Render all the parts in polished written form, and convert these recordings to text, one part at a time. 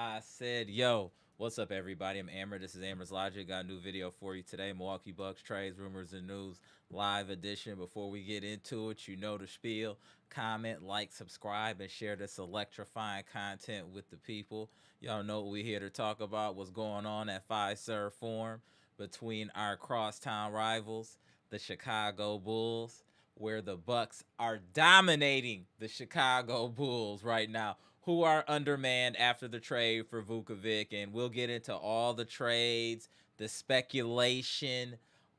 I said, yo, what's up, everybody? I'm Amber. This is Amber's Logic. Got a new video for you today. Milwaukee Bucks trades, rumors, and news live edition. Before we get into it, you know the spiel. Comment, like, subscribe, and share this electrifying content with the people. Y'all know what we're here to talk about. What's going on at Fiserv Forum between our crosstown rivals, the Chicago Bulls, where the Bucks are dominating the Chicago Bulls right now, who are undermanned after the trade for Vukovic. And we'll get into all the trades, the speculation,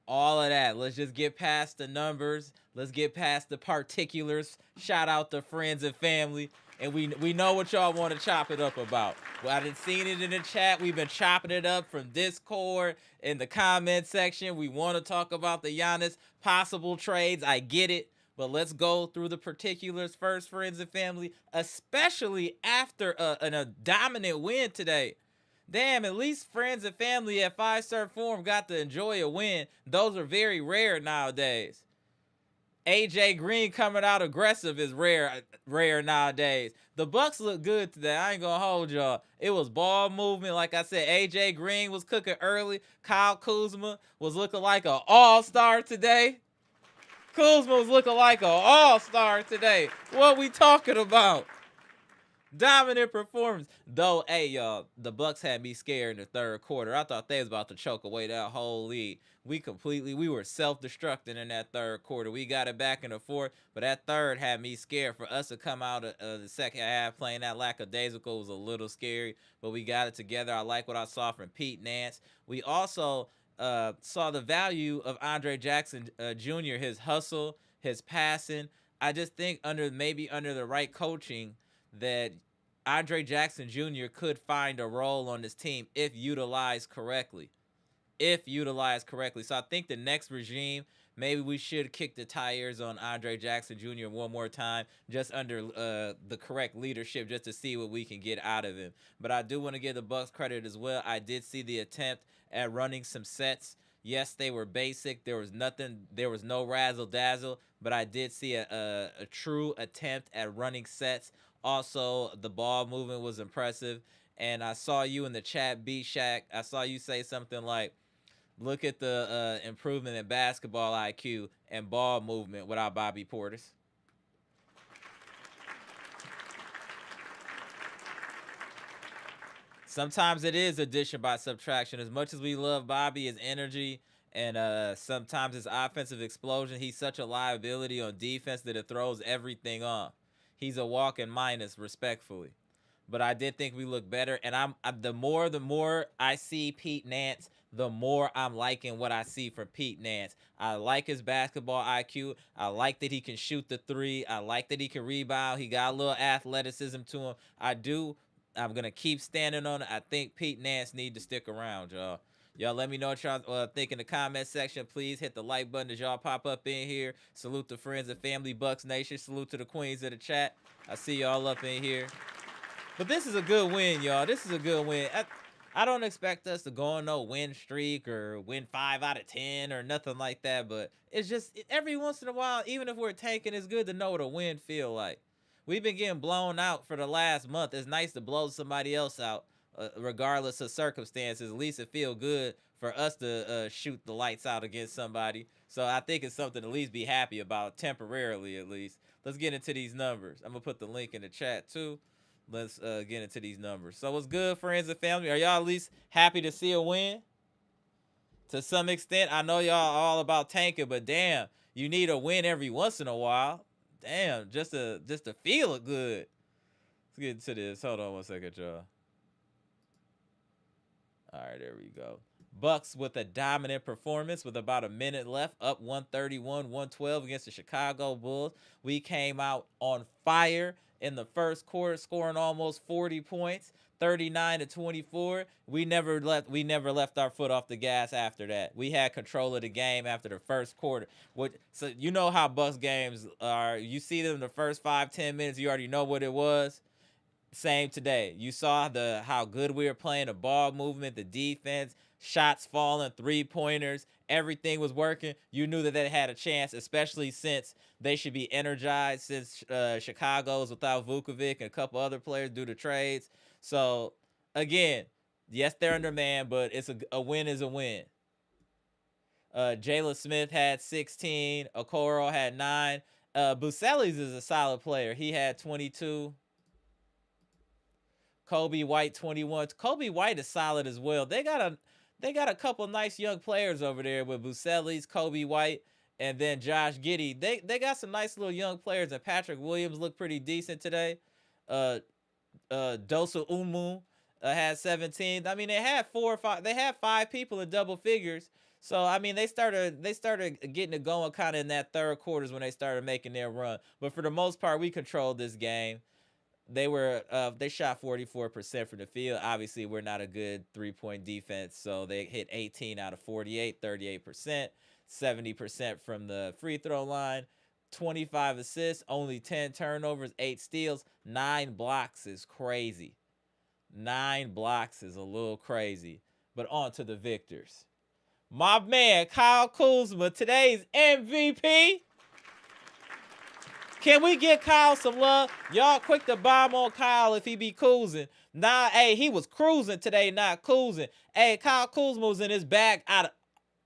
all of that. Let's just get past the numbers. Let's get past the particulars. Shout out to friends and family. And we know what y'all want to chop it up about. Well, I done seen it in the chat. We've been chopping it up from Discord in the comment section. We want to talk about the Giannis possible trades. I get it. But let's go through the particulars first, friends and family, especially after a dominant win today. Damn, at least friends and family at Fiserv Forum got to enjoy a win. Those are very rare nowadays. AJ Green coming out aggressive is rare nowadays. The Bucks look good today. I ain't gonna hold y'all. It was ball movement. Like I said, AJ Green was cooking early. Kyle Kuzma was looking like an all-star today. Kuzma was looking like an all-star today. What we talking about? Dominant performance. Though, hey, y'all, the Bucks had me scared in the third quarter. I thought they was about to choke away that whole lead. We were self-destructing in that third quarter. We got it back in the fourth, but that third had me scared. For us to come out of the second half playing that lackadaisical was a little scary, but we got it together. I like what I saw from Pete Nance. We also saw the value of Andre Jackson Jr., his hustle, his passing. I just think under the right coaching that Andre Jackson Jr. could find a role on this team if utilized correctly. So I think the next regime, maybe we should kick the tires on Andre Jackson Jr. one more time, just under the correct leadership, just to see what we can get out of him. But I do want to give the Bucks credit as well. I did see the attempt at running some sets. Yes, they were basic. There was no razzle dazzle, but I did see a true attempt at running sets. Also, the ball movement was impressive. And I saw you in the chat, B-Shack. I saw you say something like, look at the improvement in basketball IQ and ball movement without Bobby Portis. Sometimes it is addition by subtraction. As much as we love Bobby, his energy, and sometimes his offensive explosion, he's such a liability on defense that it throws everything off. He's a walking minus, respectfully. But I did think we looked better. And I'm the more I see Pete Nance, the more I'm liking what I see from Pete Nance. I like his basketball IQ. I like that he can shoot the three. I like that he can rebound. He got a little athleticism to him. I'm going to keep standing on it. I think Pete Nance need to stick around, y'all. Y'all let me know what y'all think in the comment section. Please hit the like button as y'all pop up in here. Salute to friends and family, Bucks Nation. Salute to the queens of the chat. I see y'all up in here. But this is a good win, y'all. This is a good win. I don't expect us to go on no win streak or win 5 out of 10 or nothing like that. But it's just every once in a while, even if we're tanking, it's good to know what a win feel like. We've been getting blown out for the last month. It's nice to blow somebody else out, regardless of circumstances. At least it feel good for us to shoot the lights out against somebody. So I think it's something to at least be happy about, temporarily at least. Let's get into these numbers. I'm going to put the link in the chat too. Let's get into these numbers. So what's good, friends and family? Are y'all at least happy to see a win? To some extent, I know y'all all about tanking, but damn, you need a win every once in a while. Damn, just to feel it good. Let's get into this. Hold on one second, y'all. All right, there we go. Bucks with a dominant performance with about a minute left, up 131-112 against the Chicago Bulls. We came out on fire in the first quarter, scoring almost 40 points, 39-24. We never left our foot off the gas after that. We had control of the game after the first quarter. So you know how Bucks games are. You see them in the first 5-10 minutes, you already know what it was. Same today. You saw how good we were playing, the ball movement, the defense, shots falling, three-pointers, everything was working. You knew that they had a chance, especially since they should be energized since Chicago is without Vukovic and a couple other players due to trades. So, again, yes, they're undermanned, but a win is a win. Jalen Smith had 16. Okoro had 9. Buselli's is a solid player. He had 22. Kobe White 21. Kobe White is solid as well. They got a couple nice young players over there with Buselli's, Kobe White, and then Josh Giddey. They got some nice little young players, and Patrick Williams looked pretty decent today. Dosa Umu had 17. I mean, they had 4 or 5. They had 5 people in double figures. So I mean, they started getting it going kind of in that third quarters when they started making their run. But for the most part, we controlled this game. They shot 44% from the field. Obviously, we're not a good 3-point defense, so they hit 18 out of 48, 38%, 70% from the free throw line, 25 assists, only 10 turnovers, 8 steals, 9 blocks is crazy. 9 blocks is a little crazy. But on to the victors. My man, Kyle Kuzma, today's MVP. Can we get Kyle some love? Y'all quick to bomb on Kyle if he be cruising. Nah, hey, he was cruising today, not cruising. Hey, Kyle Kuzma was in his bag out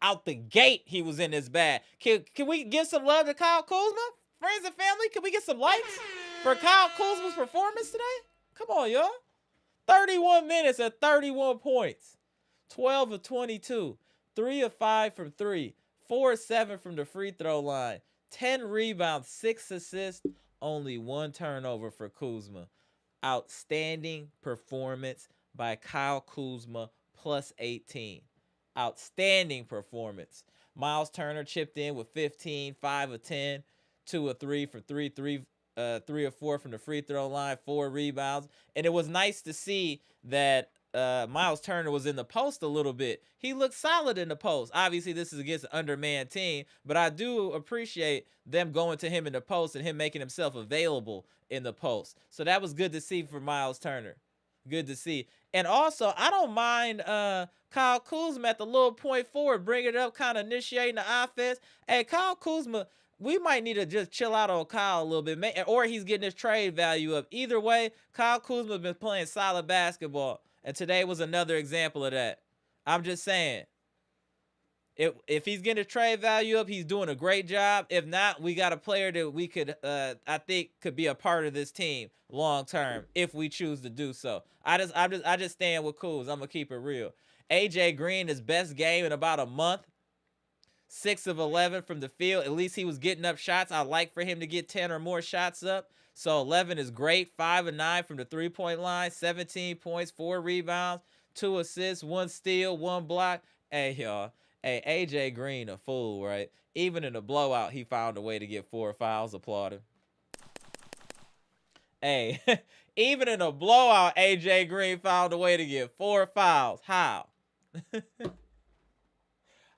out the gate, he was in his bag. Can we give some love to Kyle Kuzma? Friends and family, can we get some likes for Kyle Kuzma's performance today? Come on, y'all. 31 minutes at 31 points. 12 of 22. 3 of 5 from 3. 4 of 7 from the free throw line. 10 rebounds, 6 assists, only 1 turnover for Kuzma. Outstanding performance by Kyle Kuzma, plus 18. Outstanding performance. Miles Turner chipped in with 15, 5 of 10, 2 of 3 for 3 of 4 from the free throw line, 4 rebounds. And it was nice to see that Miles Turner was in the post a little bit. He looked solid in the post. Obviously, this is against an undermanned team, but I do appreciate them going to him in the post and him making himself available in the post. So that was good to see for Miles Turner. Good to see. And also, I don't mind Kyle Kuzma at the little point forward, bring it up, kind of initiating the offense. Hey, Kyle Kuzma, we might need to just chill out on Kyle a little bit, or he's getting his trade value up. Either way, Kyle Kuzma has been playing solid basketball, and today was another example of that. I'm just saying, if he's getting his trade value up, he's doing a great job. If not, we got a player that we could, I think, could be a part of this team long term if we choose to do so. I just stand with Kuz. I'm gonna keep it real. AJ Green, his best game in about a month. 6 of 11 from the field. At least he was getting up shots. I'd like for him to get 10 or more shots up. So 11 is great. 5 of 9 from the three-point line. 17 points, 4 rebounds, 2 assists, 1 steal, 1 block. Hey, y'all. Hey, AJ Green, a fool, right? Even in a blowout, he found a way to get 4 fouls. Applaud him. Hey, even in a blowout, AJ Green found a way to get 4 fouls. How?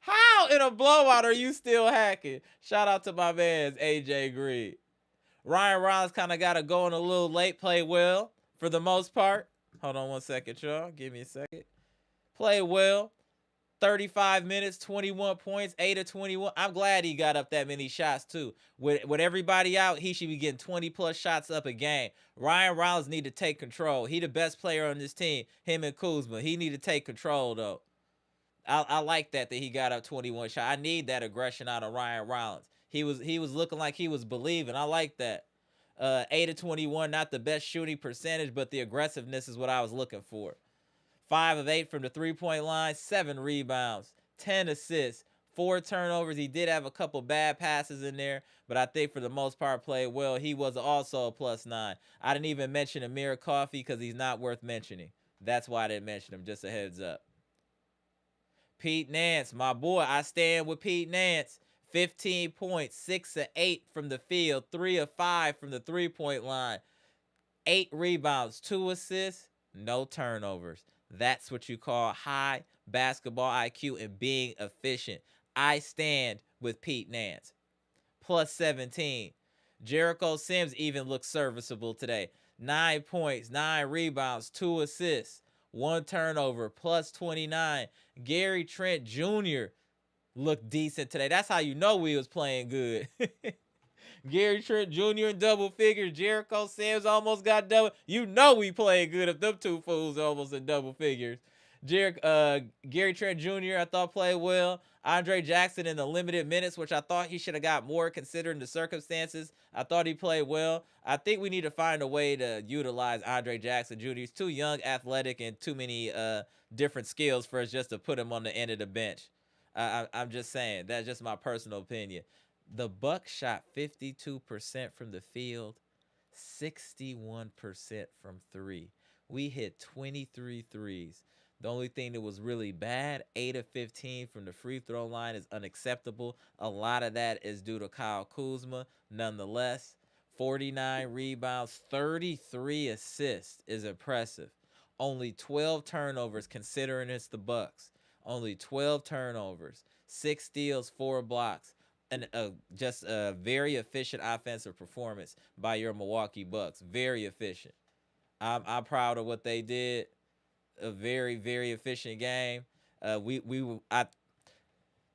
How in a blowout are you still hacking? Shout out to my man, AJ Green. Ryan Rollins kind of got to go in a little late. Play well for the most part. Hold on one second, y'all. Give me a second. Play well. 35 minutes, 21 points, 8 of 21. I'm glad he got up that many shots, too. With everybody out, he should be getting 20-plus shots up a game. Ryan Rollins need to take control. He the best player on this team, him and Kuzma. He need to take control, though. I like that he got up 21 shots. I need that aggression out of Ryan Rollins. He was looking like he was believing. I like that. 8 of 21, not the best shooting percentage, but the aggressiveness is what I was looking for. 5 of 8 from the three-point line, 7 rebounds, 10 assists, 4 turnovers. He did have a couple bad passes in there, but I think for the most part played well. He was also a +9. I didn't even mention Amir Coffey because he's not worth mentioning. That's why I didn't mention him, just a heads up. Pete Nance, my boy, I stand with Pete Nance. 15 points, 6 of 8 from the field, 3 of 5 from the three-point line, 8 rebounds, 2 assists, no turnovers. That's what you call high basketball IQ and being efficient. I stand with Pete Nance. +17. Jericho Sims even looks serviceable today. 9 points, 9 rebounds, 2 assists. 1 turnover, +29. Gary Trent Jr. looked decent today. That's how you know we was playing good. Gary Trent Jr. in double figures. Jericho Sims almost got double. You know we playing good if them two fools almost in double figures. Gary Trent Jr. I thought played well. Andre Jackson in the limited minutes, which I thought he should have got more considering the circumstances. I thought he played well. I think we need to find a way to utilize Andre Jackson Jr. He's too young, athletic, and too many different skills for us just to put him on the end of the bench. I'm just saying. That's just my personal opinion. The Bucks shot 52% from the field, 61% from 3. We hit 23 threes. The only thing that was really bad, 8 of 15 from the free throw line is unacceptable. A lot of that is due to Kyle Kuzma. Nonetheless, 49 rebounds, 33 assists is impressive. Only 12 turnovers considering it's the Bucks. Only 12 turnovers, 6 steals, 4 blocks. And just a very efficient offensive performance by your Milwaukee Bucks. Very efficient. I'm proud of what they did. A very, very efficient game.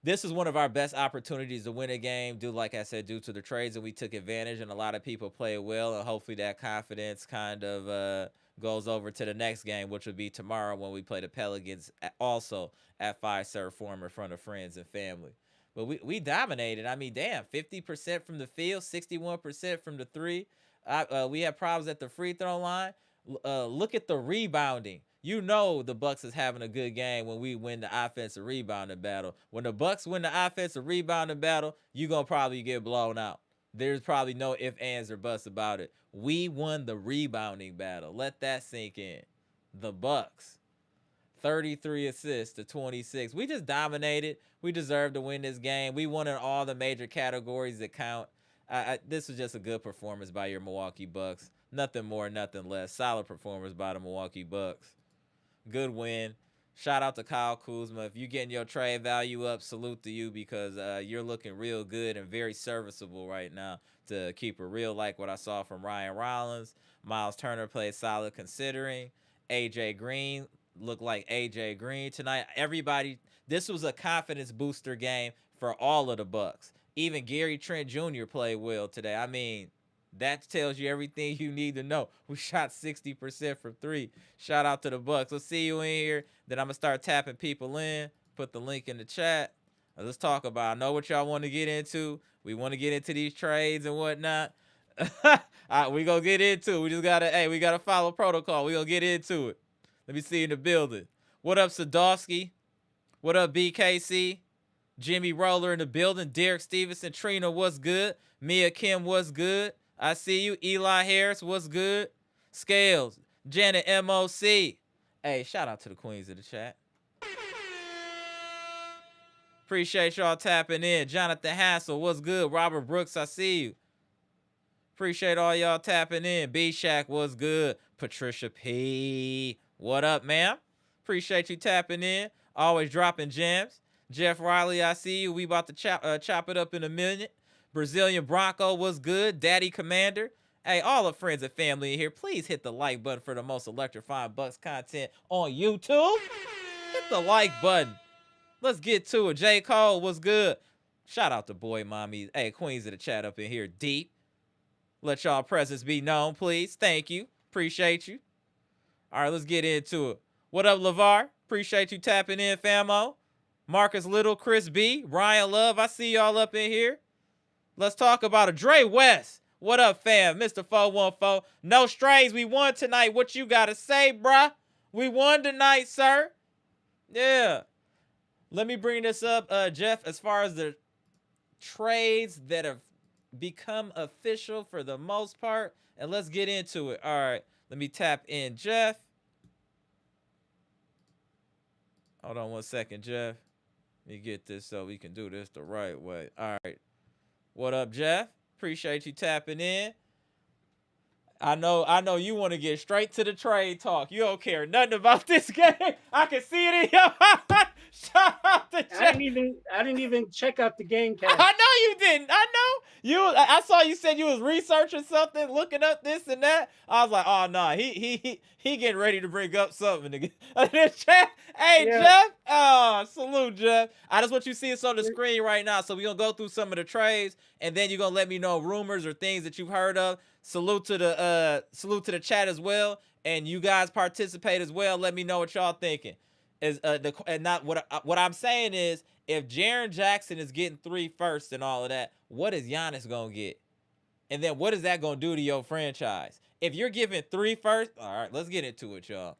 This is one of our best opportunities to win a game, like I said, due to the trades, and we took advantage, and a lot of people played well, and hopefully that confidence kind of goes over to the next game, which will be tomorrow when we play the Pelicans, also at Fiserv Forum in front of friends and family. But we dominated. I mean, damn, 50% from the field, 61% from the three. We had problems at the free throw line. Look at the rebounding. You know the Bucks is having a good game when we win the offensive rebounding battle. When the Bucks win the offensive rebounding battle, you gonna probably get blown out. There's probably no ifs, ands, or buts about it. We won the rebounding battle. Let that sink in. The Bucks, 33 assists to 26. We just dominated. We deserved to win this game. We won in all the major categories that count. This was just a good performance by your Milwaukee Bucks. Nothing more, nothing less. Solid performance by the Milwaukee Bucks. Good win. Shout out to Kyle Kuzma. If you're getting your trade value up, salute to you, because you're looking real good and very serviceable right now, to keep it real, like what I saw from Ryan Rollins. Miles Turner played solid considering. AJ Green looked like AJ Green tonight. Everybody, this was a confidence booster game for all of the Bucks. Even Gary Trent Jr. played well today. I mean, that tells you everything you need to know. We shot 60% from three. Shout out to the Bucks. Let's see you in here. Then I'm going to start tapping people in. Put the link in the chat. Let's talk about it. I know what y'all want to get into. We want to get into these trades and whatnot. We going to get into it. We just got to, we got to follow protocol. We going to get into it. Let me see you in the building. What up, Sadowski? What up, BKC? Jimmy Roller in the building. Derek Stevenson. Trina, what's good? Mia Kim, what's good? I see you. Eli Harris, what's good? Scales, Janet MOC. Hey, shout out to the queens of the chat. Appreciate y'all tapping in. Jonathan Hassel, what's good? Robert Brooks, I see you. Appreciate all y'all tapping in. B-Shack, what's good? Patricia P. What up, ma'am? Appreciate you tapping in. Always dropping gems. Jeff Riley, I see you. We about to chop it up in a minute. Brazilian Bronco was good. Daddy Commander. Hey, all the friends and family in here, please hit the like button for the most electrifying Bucks content on YouTube. Hit the like button. Let's get to it. J. Cole was good. Shout out to boy mommies. Hey, queens of the chat up in here deep. Let y'all presence be known, please. Thank you. Appreciate you. All right, let's get into it. What up, LeVar? Appreciate you tapping in, famo. Marcus Little, Chris B, Ryan Love, I see y'all up in here. Let's talk about it. Dre West, what up, fam? Mr. 414. No strays, we won tonight. What you got to say, bruh? We won tonight, sir. Yeah. Let me bring this up, Jeff, as far as the trades that have become official for the most part, and let's get into it. All right, let me tap in Jeff. Hold on 1 second, Jeff. Let me get this so we can do this the right way. All right. What up, Jeff? Appreciate you tapping in. I know you want to get straight to the trade talk. You don't care nothing about this game. I can see it in your eyes. Shout out to Jeff. I didn't even check out the game cast. I know you didn't. I know. I saw you said you was researching something, looking up this and that. I was like, oh no, he getting ready to bring up something again. Hey, yeah. Jeff. Oh, salute, Jeff. I just want you to see us on the screen right now. So we're gonna go through some of the trades, and then you're gonna let me know rumors or things that you've heard of. Salute to the chat as well, and you guys participate as well. Let me know what y'all thinking. What I'm saying is, if Jaren Jackson is getting 3 firsts and all of that, what is Giannis gonna get? And then what is that gonna do to your franchise? If you're giving 3 firsts, all right, let's get into it, y'all.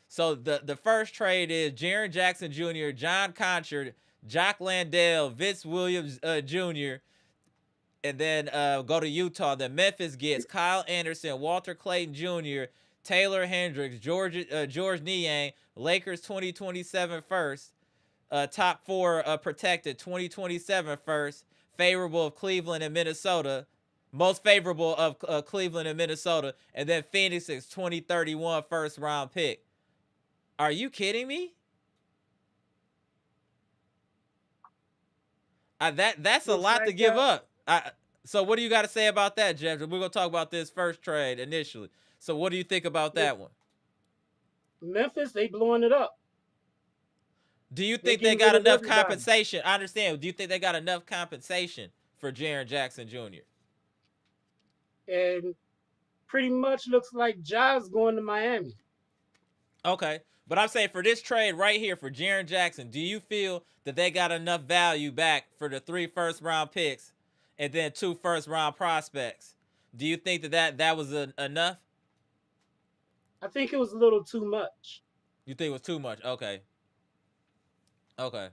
So the first trade is Jaren Jackson Jr., John Conchard, Jock Landale, Vince Williams Jr., and then go to Utah. Then Memphis gets Kyle Anderson, Walter Clayton Jr., Taylor Hendricks, George Niang, Lakers 2027 first, top 4 protected 2027 first, favorable of Cleveland and Minnesota, most favorable of Cleveland and Minnesota, and then Phoenix's 2031 first round pick. Are you kidding me? That's a lot to give up. So what do you got to say about that, Jeff? We're going to talk about this first trade initially. So what do you think about that one? Memphis, they blowing it up. Do you think they got enough compensation? I understand. Do you think they got enough compensation for Jaren Jackson Jr.? And pretty much looks like Ja's going to Miami. Okay. But I'm saying for this trade right here for Jaren Jackson, do you feel that they got enough value back for the 3 first-round picks and then 2 first-round prospects? Do you think that was enough? I think it was a little too much. You think it was too much? Okay. Okay.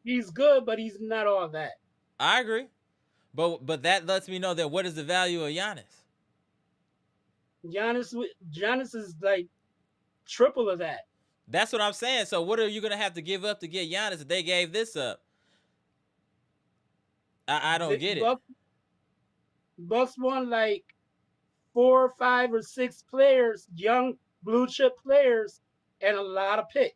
He's good, but he's not all that. I agree. But that lets me know that what is the value of Giannis? Giannis is like triple of that. That's what I'm saying. So what are you going to have to give up to get Giannis if they gave this up? I don't get it. Bucks won like 4, 5, or 6 players, young blue chip players, and a lot of picks.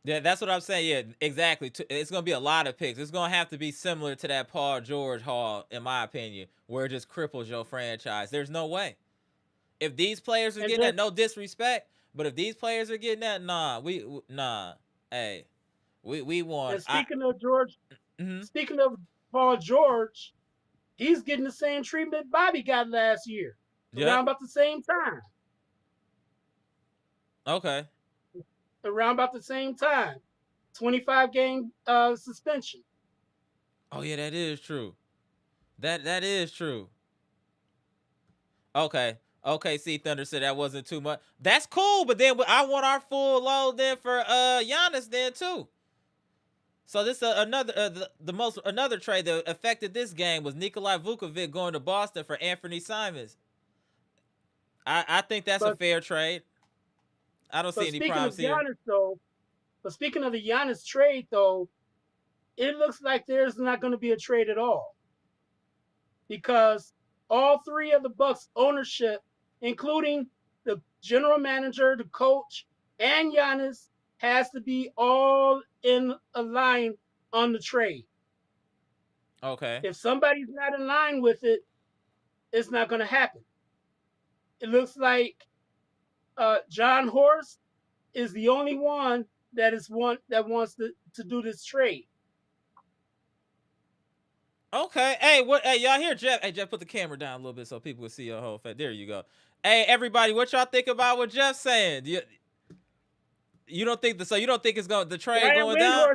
Yeah, that's what I'm saying. Yeah, exactly. It's going to be a lot of picks. It's going to have to be similar to that Paul George haul, in my opinion, where it just cripples your franchise. There's no way. If these players are getting that, no disrespect, but if these players are getting that, nah. Hey, we want. And speaking of Paul George, he's getting the same treatment Bobby got last year, around about the same time. Okay. Around about the same time, 25-game suspension. Oh yeah, that is true. That is true. Okay. See, Thunder said that wasn't too much. That's cool, but then I want our full load then for Giannis then too. So this another trade that affected this game was Nikolai Vukovic going to Boston for Anthony Simons. I think that's a fair trade. I don't see any problems here. But speaking of the Giannis trade, though, it looks like there's not going to be a trade at all, because all 3 of the Bucks ownership, including the general manager, the coach, and Giannis, has to be all in a line on the trade. Okay. If somebody's not in line with it, it's not going to happen. It looks like John Horst is the only one that wants to do this trade. Okay. Hey, y'all hear Jeff? Hey, Jeff, put the camera down a little bit so people can see your whole face. There you go. Hey, everybody, what y'all think about what Jeff's saying? You don't think it's going the trade going down?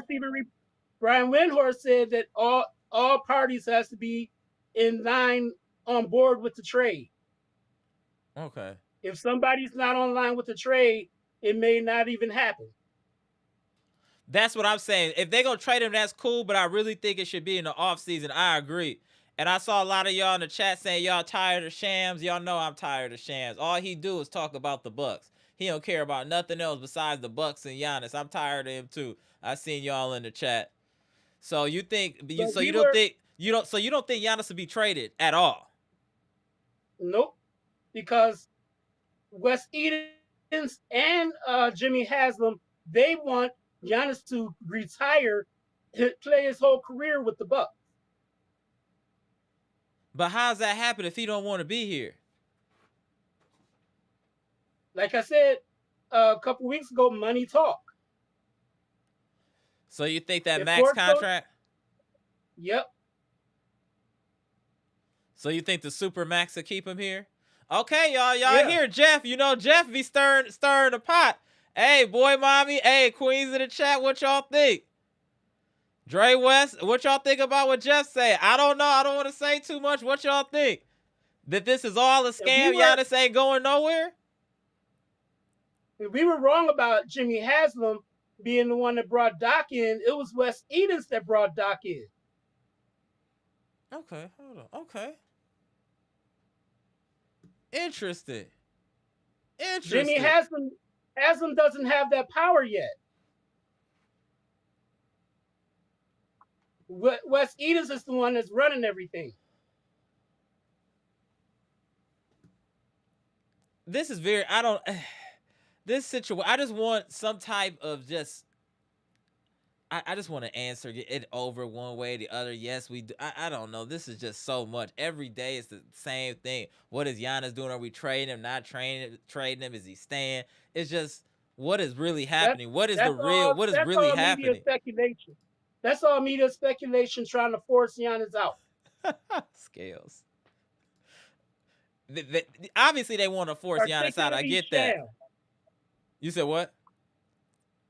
Brian Windhorst said that all parties has to be in line on board with the trade. Okay. If somebody's not on line with the trade, it may not even happen. That's what I'm saying. If they're going to trade him, that's cool, but I really think it should be in the offseason. I agree. And I saw a lot of y'all in the chat saying y'all tired of Shams. Y'all know I'm tired of Shams. All he do is talk about the Bucks. He don't care about nothing else besides the Bucks and Giannis. I'm tired of him too. I seen y'all in the chat. So you think you don't think Giannis will be traded at all? Nope. Because Wes Edens and Jimmy Haslam, they want Giannis to retire, play his whole career with the Bucks. But how's that happen if he don't want to be here? Like I said a couple weeks ago, money talk. So you think that max contract? Yep. So you think the super max will keep him here? Okay, y'all hear Jeff. You know Jeff be stirring the pot. Hey, boy, mommy. Hey, Queens in the chat. What y'all think? Dre West, what y'all think about what Jeff said? I don't know. I don't want to say too much. What y'all think? That this is all a scam? Giannis ain't going nowhere? If we were wrong about Jimmy Haslam being the one that brought Doc in, it was Wes Edens that brought Doc in. Okay, hold on. Okay. Interesting. Jimmy Haslam doesn't have that power yet. Wes Edens is the one that's running everything. This is this situation, I just want some type of I just want to answer it over one way or the other. Yes, we do. I don't know. This is just so much. Every day it's the same thing. What is Giannis doing? Are we trading him? Not trading him? Is he staying? It's just what is really happening? What is really happening? Media speculation. That's all media speculation trying to force Giannis out. Scales. Obviously they want to force Giannis out. I Particularly get that. Shams. You said what?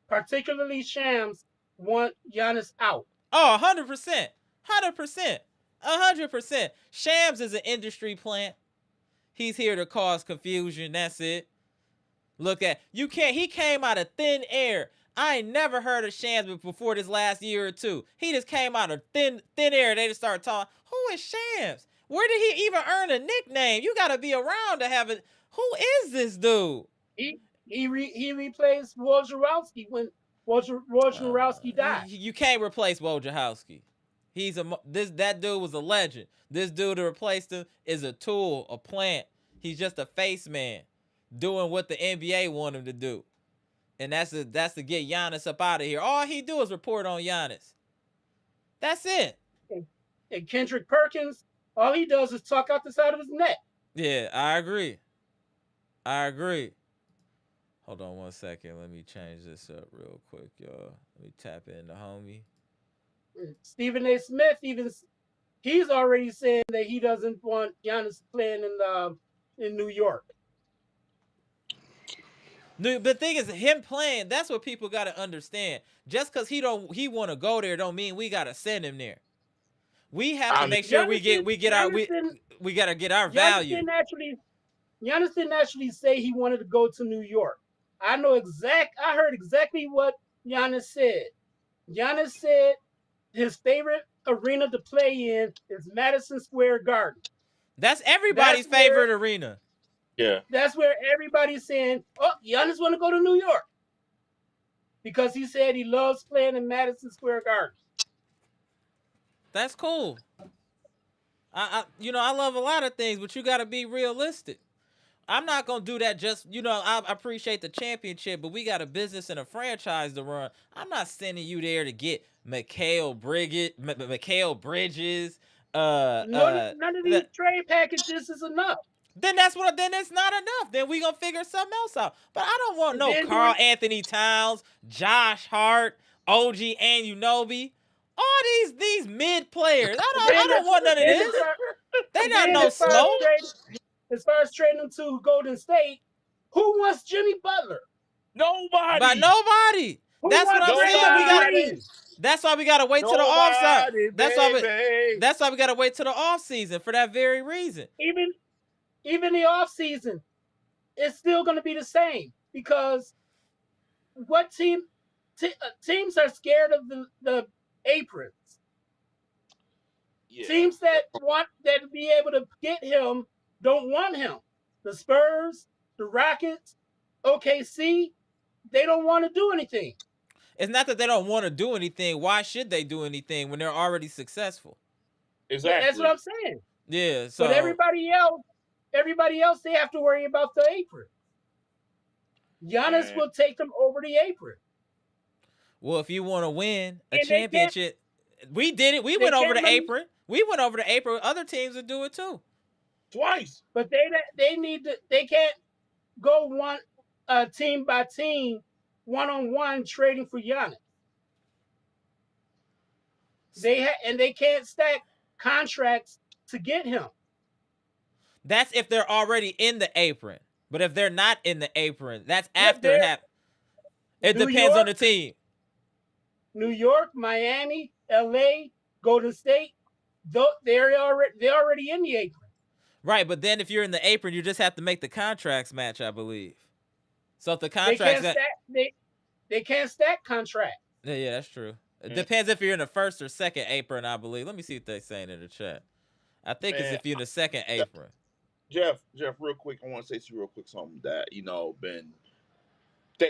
Particularly Shams want Giannis out. Oh, 100%. 100%. 100%. Shams is an industry plant. He's here to cause confusion. That's it. Look at you can't. He came out of thin air. I ain't never heard of Shams before this last year or two. He just came out of thin air. They just started talking. Who is Shams? Where did he even earn a nickname? You got to be around to have it. Who is this dude? He replaced Wojciechowski when Wojciechowski died. You can't replace Wojciechowski. That dude was a legend. This dude that replaced him is a tool, a plant. He's just a face man, doing what the NBA want him to do, and that's to get Giannis up out of here. All he do is report on Giannis. That's it. And Kendrick Perkins, all he does is talk out the side of his neck. Yeah, I agree. Hold on one second. Let me change this up real quick, y'all. Let me tap in the homie. Stephen A. Smith he's already saying that he doesn't want Giannis playing in New York. The thing is, him playing, that's what people got to understand. Just because he want to go there don't mean we got to send him there. We have to make sure we got to get our value. Giannis didn't actually say he wanted to go to New York. I heard exactly what Giannis said. Giannis said his favorite arena to play in is Madison Square Garden. That's everybody's favorite arena. Yeah. That's where everybody's saying, oh, Giannis want to go to New York. Because he said he loves playing in Madison Square Garden. That's cool. I love a lot of things, but you got to be realistic. I'm not going to do that just, I appreciate the championship, but we got a business and a franchise to run. I'm not sending you there to get Mikal Bridges. None of these trade packages is enough. Then it's not enough. Then we going to figure something else out. But I don't want no Karl Anthony Towns, Josh Hart, OG Anunoby. All these mid players. I don't want none of this. They not no smoke. As far as trading them to Golden State, who wants Jimmy Butler? Nobody. But nobody. That's what I'm saying. That's why we gotta wait till the offseason. That's why we gotta wait till the offseason for that very reason. Even the offseason, it's still gonna be the same because what teams are scared of the aprons. Yeah. Teams that be able to get him don't want him. The Spurs, the Rockets, OKC, they don't want to do anything. It's not that they don't want to do anything. Why should they do anything when they're already successful? Exactly. That's what I'm saying. Yeah. So, but everybody else, they have to worry about the apron. Giannis will take them over the apron. Well, if you want to win a championship, we did it. We went over the apron. We went over the apron. Other teams would do it too. Twice. But they can't go team by team, one-on-one trading for Giannis. They can't stack contracts to get him. That's if they're already in the apron. But if they're not in the apron, that's after it happens. It depends on the team. New York, Miami, LA, Golden State, they're already in the apron. Right, but then if you're in the apron, you just have to make the contracts match, I believe. So if the contracts they can't stack contracts. Yeah, that's true. It depends if you're in the first or second apron, I believe. Let me see what they're saying in the chat. I think it's if you're in the second apron. Jeff, real quick, I want to say to you real quick something that,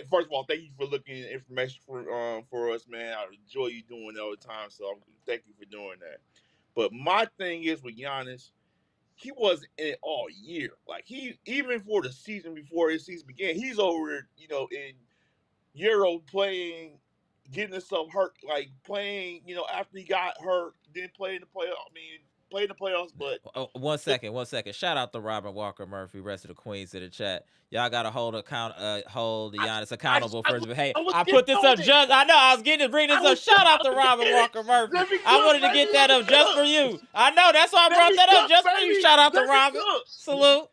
first of all, thank you for looking at information for us, man. I enjoy you doing it all the time, so thank you for doing that. But my thing is with Giannis, he wasn't in it all year. Like, even for the season before his season began, he's over, in Euro playing, getting himself hurt, like playing, after he got hurt, didn't play in the playoffs. Play in the playoffs, but... One second. Shout out to Robert Walker Murphy, rest of the Queens in the chat. Y'all got to hold Giannis accountable for his behavior. I put this up just... I know, I was getting to bring this up. Shout out to Robert Walker Murphy. I wanted to get that up just for you. I know, that's why I brought that up just for you. Shout out to Robert. Salute.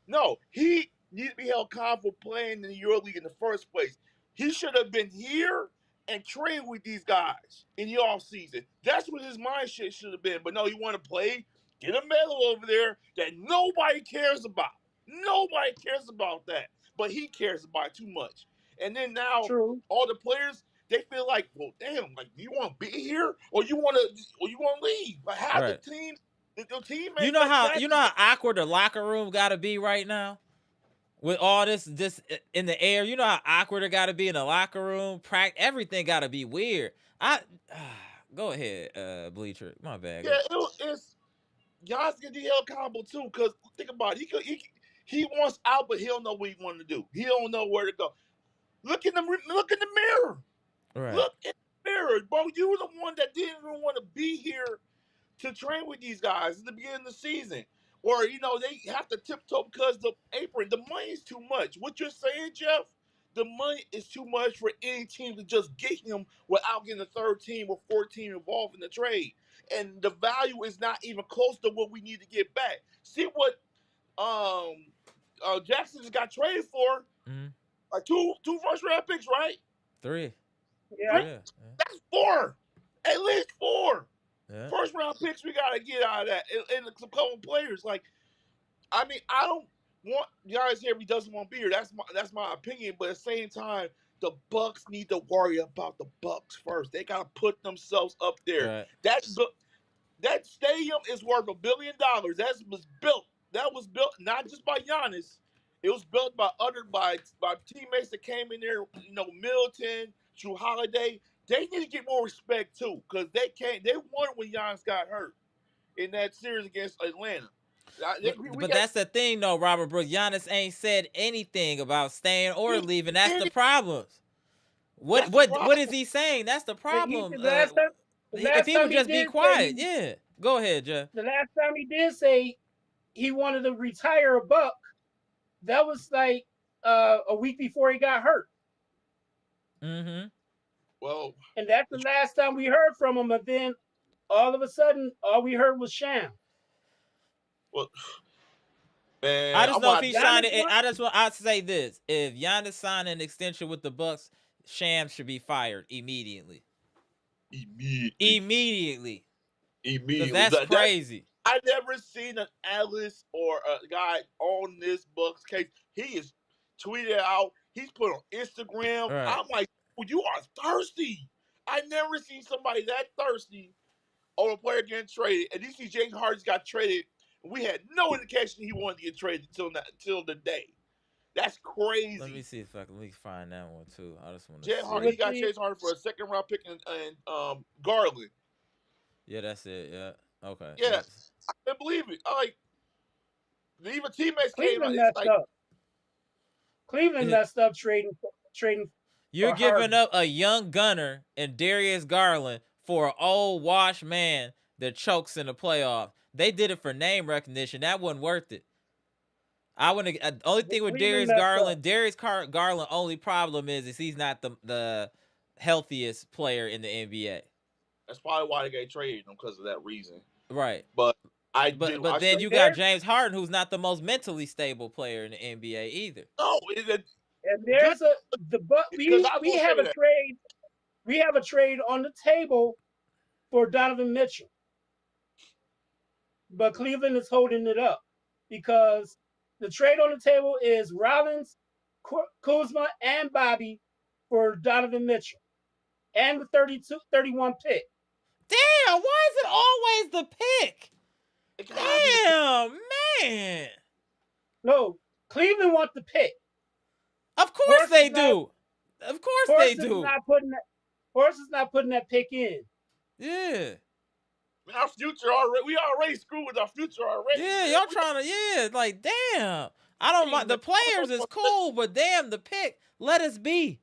No, he needs to be held accountable for playing in the EuroLeague in the first place. He should have been here and trained with these guys in the offseason. That's what his mindset should have been. But no, he want to play, get a medal over there that nobody cares about. Nobody cares about that. But he cares about it too much. And then now True. all the players, they feel like, well, damn, like you want to be here or you want to leave. Like have Right. the team, the teammates. You know how awkward the locker room got to be right now with all this in the air. You know how awkward it got to be in the locker room. Everything got to be weird. Go ahead, Bleacher. My bad. Yeah, it's Giannis can be held accountable too. Because think about it, he wants out, but he don't know what he want to do. He don't know where to go. Look in the mirror. Right. Look in the mirror, bro. You were the one that didn't even want to be here to train with these guys at the beginning of the season. Or, they have to tiptoe because the apron, the money is too much. What you're saying, Jeff, the money is too much for any team to just get him without getting a third team or fourth team involved in the trade. And the value is not even close to what we need to get back. See what Jackson just got traded for? Mm-hmm. Like two first round picks, right? 3. Yeah. That's 4. At least 4. Yeah. First round picks we gotta get out of that, and some couple players. Like, I mean, I don't want Giannis here if he doesn't want to be here. That's my opinion. But at the same time, the Bucks need to worry about the Bucks first. They gotta put themselves up there. Right. That stadium is worth $1 billion. That was built not just by Giannis. It was built by teammates that came in there. Middleton, Drew Holiday. They need to get more respect too, because they won when Giannis got hurt in that series against Atlanta. But that's the thing, though, Robert Brooks. Giannis ain't said anything about staying or leaving. That's the problem. What is he saying? That's the problem. If he would just be quiet, yeah. Go ahead, Jeff. The last time he did say he wanted to retire a Buck, that was like a week before he got hurt. Mm-hmm. Well, and that's the last time we heard from him. And then all of a sudden, all we heard was Sham. Well, man, I just know if he signed it. I'd say this: if Giannis signed an extension with the Bucks, Sham should be fired immediately. Immediately. That's crazy. I never seen an analyst or a guy on this Bucks case. He is tweeted out. He's put on Instagram. Right. I'm like, you are thirsty. I never seen somebody that thirsty on a player getting traded. And you see James Harden's got traded. We had no indication he wanted to get traded until the day. That's crazy. Let me see if let me find that one too. I just want to. James Harden, he got James Harden for a second round pick and Garland. Yeah, that's it. Yeah. Okay. Yeah, yes. I can't believe it. Even teammates Cleveland came out. Messed up. Cleveland messed up trading. You're giving up a young gunner and Darius Garland for an old washed man that chokes in the playoffs. They did it for name recognition. That wasn't worth it. I wouldn't. Only thing with Darius Garland, only problem is he's not the healthiest player in the NBA. That's probably why they got traded him, because of that reason. Right. But then you got James Harden, who's not the most mentally stable player in the NBA either. No, and there's we have a trade. We have a trade on the table for Donovan Mitchell, but Cleveland is holding it up because the trade on the table is Rollins, Kuzma, and Bobby for Donovan Mitchell, and the 31 pick. Damn, why is it always the pick? Damn, man. No, Cleveland wants the pick. Of course they do. Of course they do. Portis is not putting that pick in. Yeah. Our future already. We already screwed with our future already. Yeah, y'all trying to. Yeah, like damn. I don't mind. The players is cool, but damn, the pick. Let us be.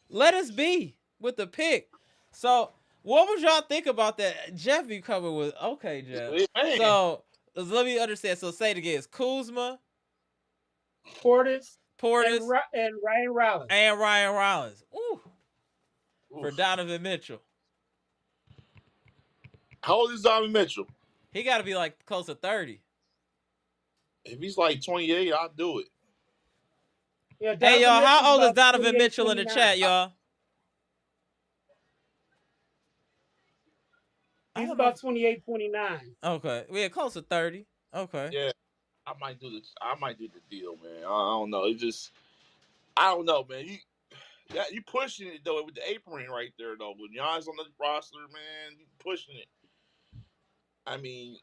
Let us be with the pick. So, what would y'all think about that? Jeff be coming with okay, Jeff. Man. So let me understand. So say it again. It's Kuzma, Portis, and Ryan Rollins. Ooh. For Donovan Mitchell. How old is Donovan Mitchell? He got to be like close to 30. If he's like 28, I'll do it. Yeah, Hey, y'all, how old is Donovan 28, Mitchell in the 29. chat, y'all? I He's don't know. about 28, 29. Okay, we are close to 30. Okay. Yeah, I might do the deal, man. I don't know. It's just, I don't know, man. You pushing it though with the apron right there though. With Giannis on the roster, man, you pushing it. I mean,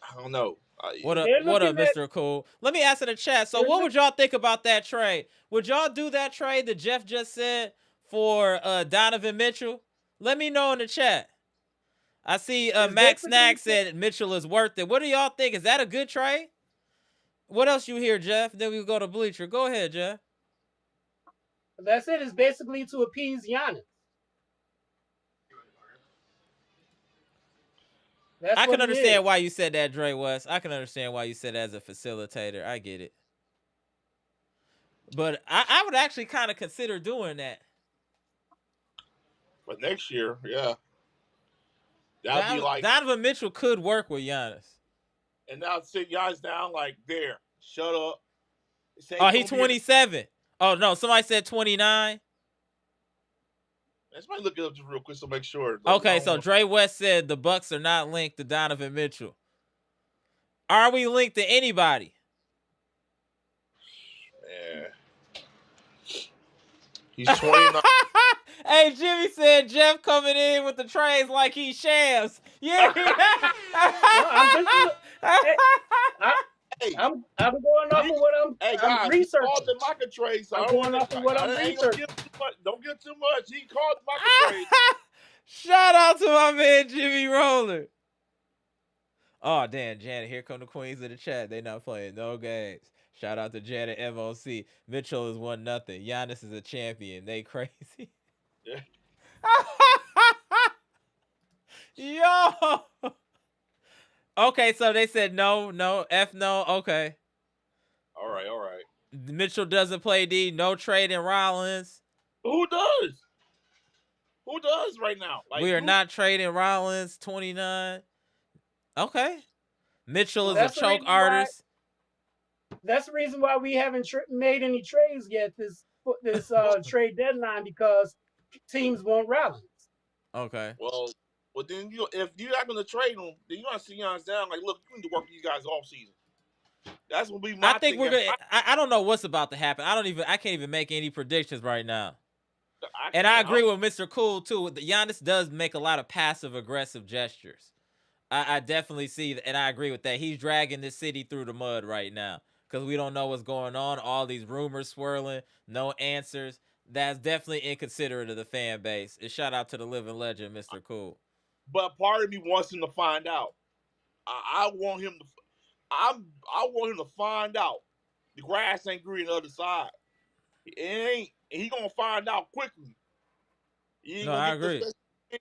I don't know. What up, They're looking at Mr. Cool? Let me ask in the chat. So, they're what look- would y'all think about that trade? Would y'all do that trade that Jeff just said for Donovan Mitchell? Let me know in the chat. I see It's Max basically- Snack said Mitchell is worth it. What do y'all think? Is that a good trade? What else you hear, Jeff? Then we go to Bleacher. Go ahead, Jeff. That's it. It's basically to appease Giannis. That's I what can it understand is. why you said that, Dre West. I can understand why you said that as a facilitator. I get it. But I would actually kind of consider doing that. But next year, yeah, that'd be like, Donovan Mitchell could work with Giannis. and now sit Giannis down like, there, shut up. Oh, he's 27. Oh, no, somebody said 29. Let's look it up just real quick so make sure. Okay, so Dre West said the Bucks are not linked to Donovan Mitchell. Are we linked to anybody? Yeah. He's 29. Hey, Jimmy said Jeff coming in with the trades like he's Shams. Yeah. I'm going off of what I'm researching. He called the Maka trade, so I'm going off of what I'm researching. Don't get too much. He called the Maka trade. Shout out to my man Jimmy Roller. Oh, damn, Janet. Here come the Queens in the chat. They not playing no games. Shout out to Janet MOC. Mitchell is 1-0. Giannis is a champion. They crazy. Yeah. Yo. Okay, so they said no, F no. Okay. All right. Mitchell doesn't play D. No trade in Rollins. Who does? Who does right now? Like, We are not trading Rollins. 29. Okay. Mitchell is a choke artist. That's the reason why we haven't made any trades yet this trade deadline, because teams want Rollins. Okay. Well, then if you're not going to trade him, then you got to see Giannis down. Like, look, you need to work with these guys all season. That's gonna be my. I think we're gonna. I don't know what's about to happen. I can't even make any predictions right now. And I agree with Mr. Cool too. Giannis does make a lot of passive aggressive gestures. I definitely see that, and I agree with that. He's dragging this city through the mud right now because we don't know what's going on. All these rumors swirling, no answers. That's definitely inconsiderate of the fan base. And shout out to the living legend, Mr. Cool. But part of me wants him to find out. I want him to. I want him to find out the grass ain't green on the other side. It ain't. And he gonna find out quickly. You ain't gonna get this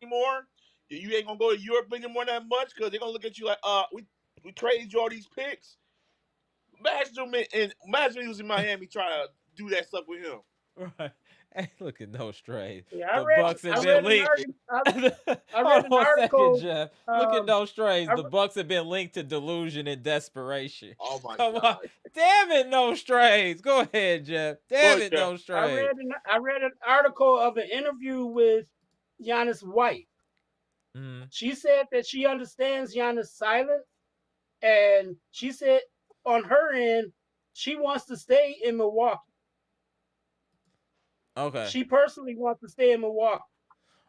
anymore. You ain't gonna go to Europe anymore that much because they're gonna look at you like, we traded you all these picks. Imagine he was in Miami trying to do that stuff with him. Right. Hey, look at no strays. Yeah, Bucks have been linked. I read an article. Second, Jeff. Look at no strays. The Bucks have been linked to delusion and desperation. Oh my God! On. Damn it, no strays. Go ahead, Jeff. Damn it, no strays. I read an article of an interview with Giannis' wife. Mm-hmm. She said that she understands Giannis' silence, and she said on her end she wants to stay in Milwaukee. Okay. She personally wants to stay in Milwaukee.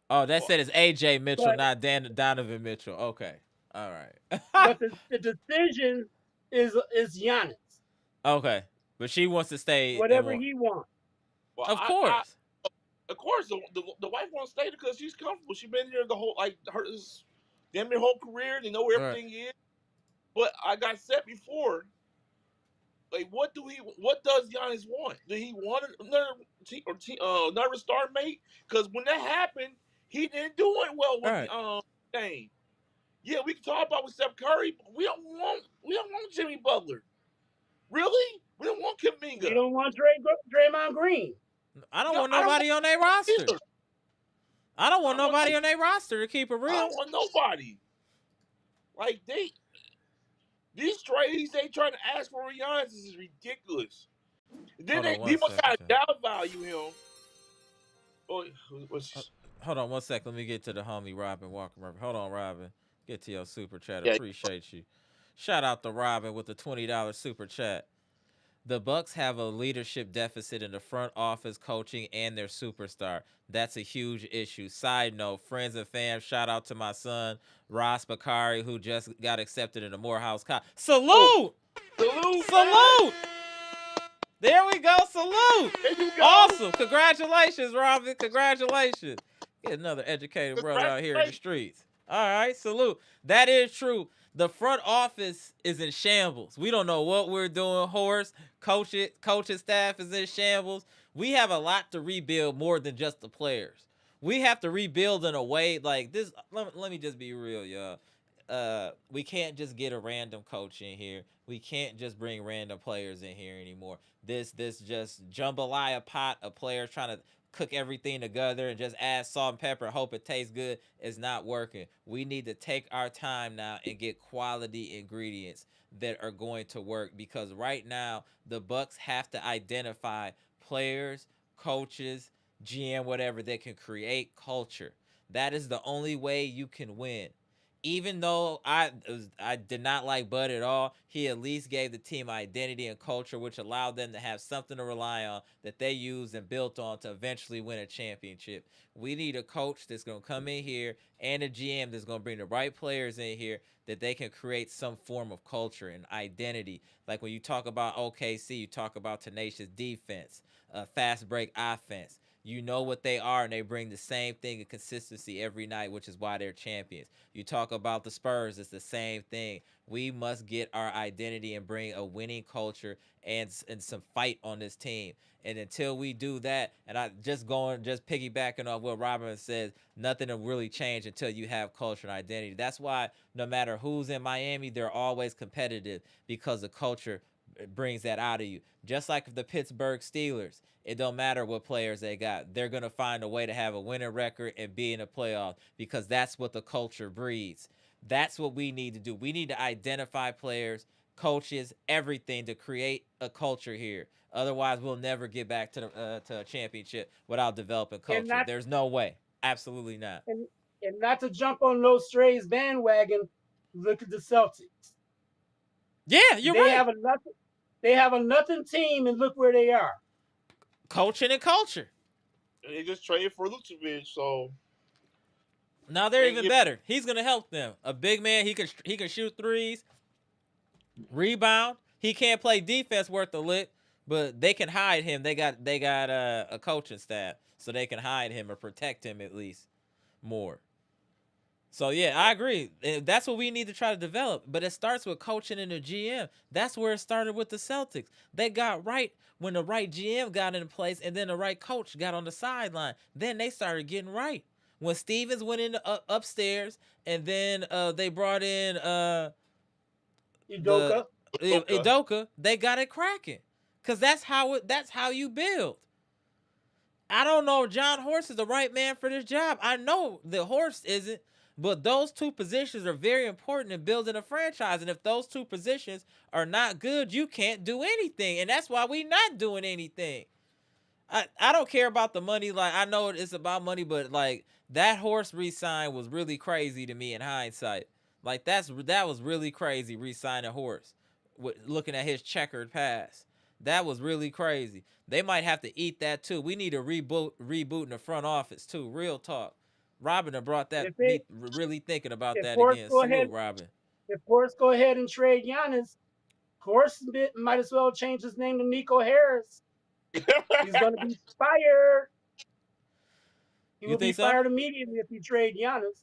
Oh, that said it's AJ Mitchell, not Donovan Mitchell. Okay. All right. But the decision is Giannis. Okay. But she wants to stay. Whatever he wants. Well, of course. Of course, the wife wants to stay because she's comfortable. She's been here the whole, their whole career. They know where everything is. But I got said before, like, what does Giannis want? Do he want another star mate? Because when that happened, he didn't do it well with the thing. Yeah, we can talk about with Steph Curry, but we don't want Jimmy Butler. Really? We don't want Kuminga. We don't want Draymond Green. I don't want nobody on their roster. I don't want nobody on their roster, to keep it real. I don't want nobody. Like, These trades they trying to ask for Giannis is ridiculous. Then Hold on they one must second, kind of John. downvalue him. Oh, Hold on one second. Let me get to the homie Robin Walker Murphy. Hold on, Robin. Get to your super chat. yeah. Appreciate you. Shout out to Robin with the $20 super chat. The Bucks have a leadership deficit in the front office, coaching, and their superstar. That's a huge issue. Side note, friends and fans, shout out to my son, Ross Bakari, who just got accepted in the Morehouse College. Salute! Oh, salute, Salute! There we go. Salute! There you go. Awesome. Congratulations, Robin. Congratulations. Get another educated brother out here in the streets. All right. Salute. That is true. The front office is in shambles. We don't know what we're doing. Horse, coaching staff is in shambles. We have a lot to rebuild more than just the players. We have to rebuild in a way like this. Let me just be real, y'all. We can't just get a random coach in here. We can't just bring random players in here anymore. This just jambalaya pot of players trying to cook everything together and just add salt and pepper and hope it tastes good is not working. We need to take our time now and get quality ingredients that are going to work, because right now the Bucks have to identify players, coaches, GM, whatever, that can create culture. That is the only way you can win. Even though I did not like Bud at all, he at least gave the team identity and culture, which allowed them to have something to rely on that they used and built on to eventually win a championship. We need a coach that's going to come in here and a GM that's going to bring the right players in here that they can create some form of culture and identity. Like when you talk about OKC, you talk about tenacious defense, fast break offense. You know what they are, and they bring the same thing of consistency every night, which is why they're champions. You talk about the Spurs, it's the same thing. We must get our identity and bring a winning culture and some fight on this team. And until we do that, and I just piggybacking on what Robin says, nothing will really change until you have culture and identity. That's why no matter who's in Miami, they're always competitive, because the culture brings that out of you. Just like the Pittsburgh Steelers, it don't matter what players they got. They're going to find a way to have a winning record and be in a playoff, because that's what the culture breeds. That's what we need to do. We need to identify players, coaches, everything to create a culture here. Otherwise, we'll never get back to a championship without developing culture. There's no way. Absolutely not. And not to jump on those strays bandwagon, look at the Celtics. Yeah, you're right. They have a nothing team, and look where they are. Coaching and culture. They just traded for Lucevic, so now they're even better. He's gonna help them. A big man, he can shoot threes, rebound. He can't play defense worth a lick, but they can hide him. They got a coaching staff, so they can hide him or protect him at least more. So yeah, I agree. That's what we need to try to develop. But it starts with coaching and the GM. That's where it started with the Celtics. They got right when the right GM got in place, and then the right coach got on the sideline. Then they started getting right. When Stevens went in upstairs, and then they brought in Udoka, they got it cracking. Cause that's how you build. I don't know if John Horst is the right man for this job. I know that Horst isn't. But those two positions are very important in building a franchise. And if those two positions are not good, you can't do anything. And that's why we're not doing anything. I don't care about the money. Like, I know it's about money, but like that Horst re-sign was really crazy to me in hindsight. Like that was really crazy re-signing Horst. Looking at his checkered past. That was really crazy. They might have to eat that too. We need a reboot in the front office too. Real talk. Robin brought that. Me really thinking about that again. Salute, Robin. If Portis go ahead and trade Giannis, Portis might as well change his name to Nico Harris. He's going to be fired. He will be fired immediately if he trade Giannis.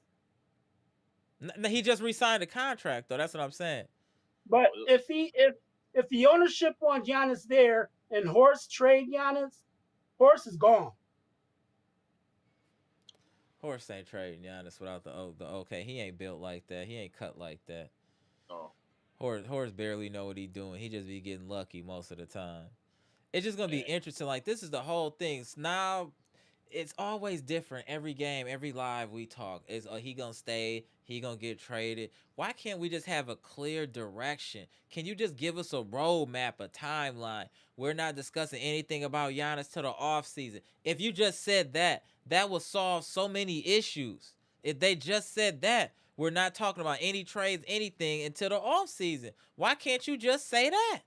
He just re-signed a contract, though. That's what I'm saying. But if the ownership wants Giannis there and Horst trade Giannis, Horst is gone. Horst ain't trading Giannis without the okay. He ain't built like that. He ain't cut like that. Oh. Horst barely know what he doing. He just be getting lucky most of the time. It's just gonna be interesting. Like, this is the whole thing. Now, it's always different every game, every live we talk. Is he gonna stay? he gonna get traded. Why can't we just have a clear direction? Can you just give us a roadmap, a timeline? We're not discussing anything about Giannis till the offseason. If you just said that, that would solve so many issues. If they just said that, we're not talking about any trades, anything until the offseason. Why can't you just say that?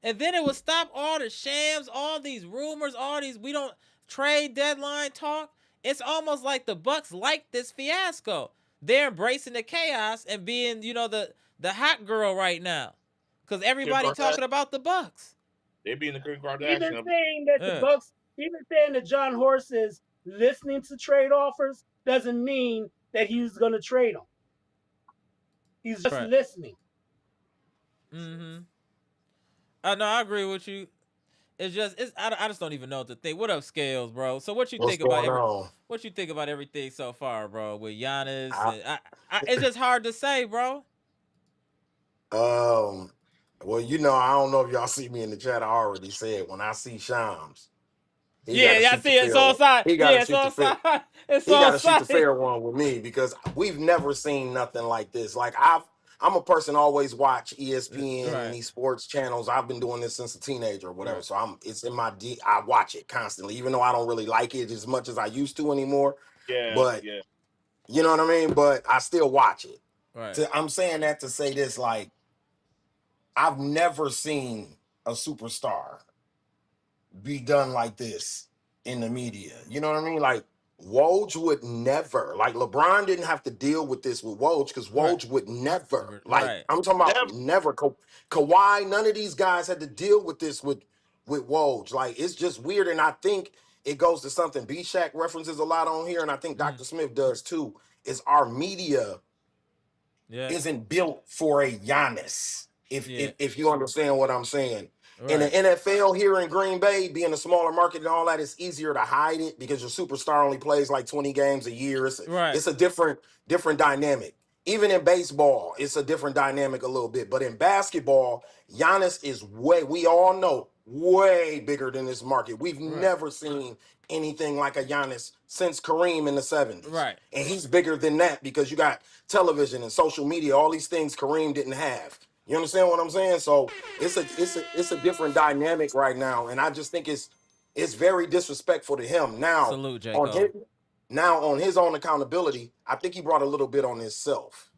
And then it would stop all the shams, all these rumors, all these we don't trade deadline talk. It's almost like the Bucks like this fiasco. They're embracing the chaos and being, the hot girl right now. Cause Kim everybody Kardashian, talking about the Bucks. they be in the Kim Even Kardashian. saying that the Yeah. Bucks, even saying that John Horst is listening to trade offers doesn't mean that he's going to trade them. He's just Right. listening. Mm-hmm. I know, I agree with you. I just don't even know what to think. What up, Scales, bro? So what you What's think about going on? what you think about everything so far, bro? With Giannis, I, and it's just hard to say, bro. um, well, I don't know if y'all see me in the chat. I already said when I see Shams, he got Yeah, to yeah, I shoot the see it. It's fair on one. side. He got Yeah, to it's shoot the on fair. side. It's He got on to shoot the side. fair one with me because we've never seen nothing like this. Like I'm a person always watch ESPN and Right, these sports channels. I've been doing this since a teenager or whatever. right, So it's in my I watch it constantly, even though I don't really like it as much as I used to anymore. Yeah, But yeah. you know what I mean? But I still watch it. right, I'm saying that to say this, like, I've never seen a superstar be done like this in the media. You know what I mean? Like Woj would never, like LeBron didn't have to deal with this with Woj because right, Woj would never, like right, I'm talking Never. about never. Kawhi, none of these guys had to deal with this with Woj. Like it's just weird, and I think it goes to something B Shaq references a lot on here, and I think mm, Dr. Smith does too. Is our media yeah, isn't built for a Giannis. If yeah, if if you understand what I'm saying. In the right, NFL here in Green Bay, being a smaller market and all that, it's easier to hide it because your superstar only plays like 20 games a year. right, It's a different dynamic. Even in baseball, it's a different dynamic a little bit. But in basketball, Giannis is we all know, way bigger than this market. We've right, never seen anything like a Giannis since Kareem in the 70s. right. And he's bigger than that because you got television and social media, all these things Kareem didn't have. You understand what I'm saying? So it's a different dynamic right now, and I just think it's very disrespectful to him. Salute, J. On Cole. his on his own accountability, I think he brought a little bit on himself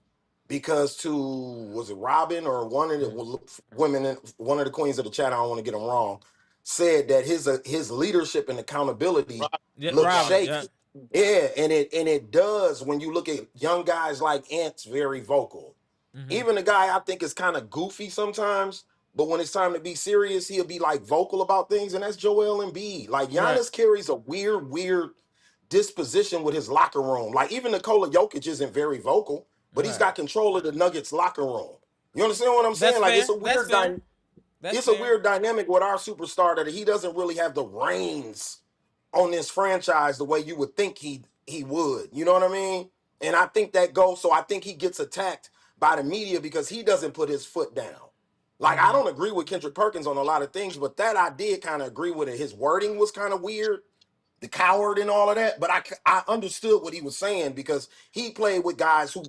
because was it Robin or one of Mm, the women, one of the queens of the chat? I don't want to get them wrong. Said that his leadership and accountability Rob, yeah, looks Rob, Robin. Yeah. shaky. Yeah, and it does when you look at young guys like Ant's very vocal. Mm-hmm. Even the guy I think is kind of goofy sometimes, but when it's time to be serious, he'll be like vocal about things, and that's Joel Embiid. Like Right, Giannis carries a weird disposition with his locker room. Like even Nikola Jokic isn't very vocal, but he's right. got control of the Nuggets locker room. You understand what I'm That's saying? Like fair. That's fair. That's it's a fair. weird dynamic with our superstar that he doesn't really have the reins on this franchise the way you would think he would. You know what I mean? And I think that goes. So I think he gets attacked by the media because he doesn't put his foot down. Like I Mm-hmm. don't agree with Kendrick Perkins on a lot of things, but that I did kind of agree with it. His wording was kind of weird, the coward and all of that. But I understood what he was saying because he played with guys who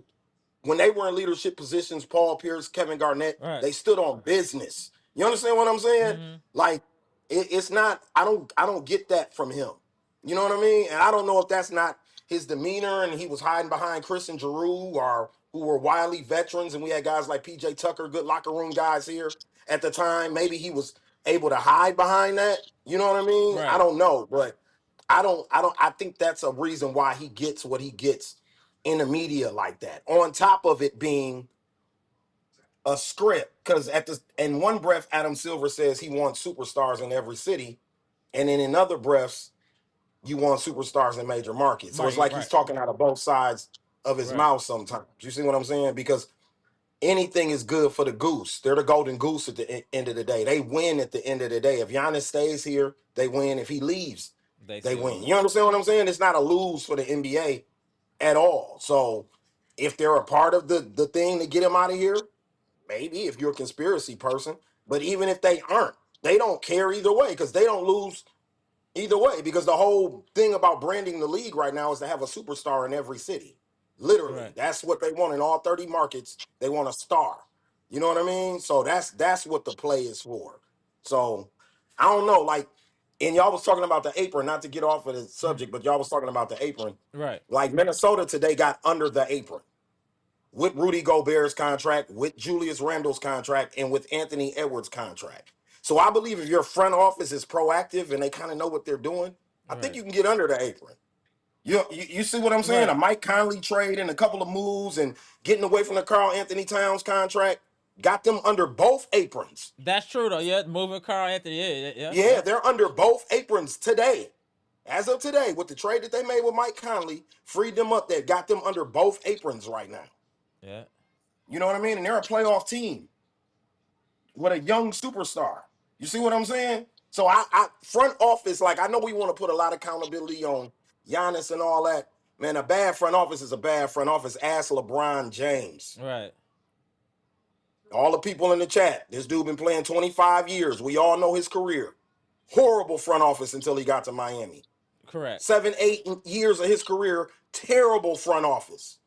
when they were in leadership positions, Paul Pierce, Kevin Garnett, Right. they stood on business. You understand what I'm saying? Mm-hmm. Like it's not. I don't get that from him. You know what I mean? And I don't know if that's not his demeanor, and he was hiding behind Chris and Giroux, or who were wily veterans, and we had guys like PJ Tucker, good locker room guys here at the time. Maybe he was able to hide behind that. You know what I mean? I Right. don't know, but I think that's a reason why he gets what he gets in the media like that. On top of it being a script, because in one breath, Adam Silver says he wants superstars in every city, and then in other breaths, you want superstars in major markets. So it's Right. like he's Right. talking out of both sides of his Right. mouth sometimes. You see what I'm saying? Because anything is good for the goose. They're the golden goose at the end of the day. They win at the end of the day. If Giannis stays here, they win. If he leaves, They they still win. lose. You understand what I'm saying? It's not a lose for the NBA at all. So if they're a part of the thing to get him out of here, maybe if you're a conspiracy person. But even if they aren't, they don't care either way because they don't lose either way. Because the whole thing about branding the league right now is to have a superstar in every city. Literally, Right. that's what they want in all 30 markets. They want a star. You know what I mean? So that's what the play is for. So I don't know, like, and y'all was talking about the apron, not to get off of the subject, but y'all was talking about the apron. Right. Like Minnesota today got under the apron with Rudy Gobert's contract, with Julius Randle's contract, and with Anthony Edwards' contract. So I believe if your front office is proactive and they kind of know what they're doing, I think Right. you can get under the apron. You see what I'm saying? Right. A Mike Conley trade and a couple of moves and getting away from the Karl Anthony Towns contract got them under both aprons. That's true though. Yeah, moving Carl Anthony. Yeah, they're under both aprons today. As of today, with the trade that they made with Mike Conley, freed them up there, got them under both aprons right now. Yeah. You know what I mean? And they're a playoff team with a young superstar. You see what I'm saying? So I front office, like, I know we want to put a lot of accountability on Giannis and all that. Man, a bad front office is a bad front office. Ask LeBron James. Right. All the people in the chat, this dude been playing 25 years. We all know his career. Horrible front office until he got to Miami. Correct. 7, 8 years of his career, terrible front office.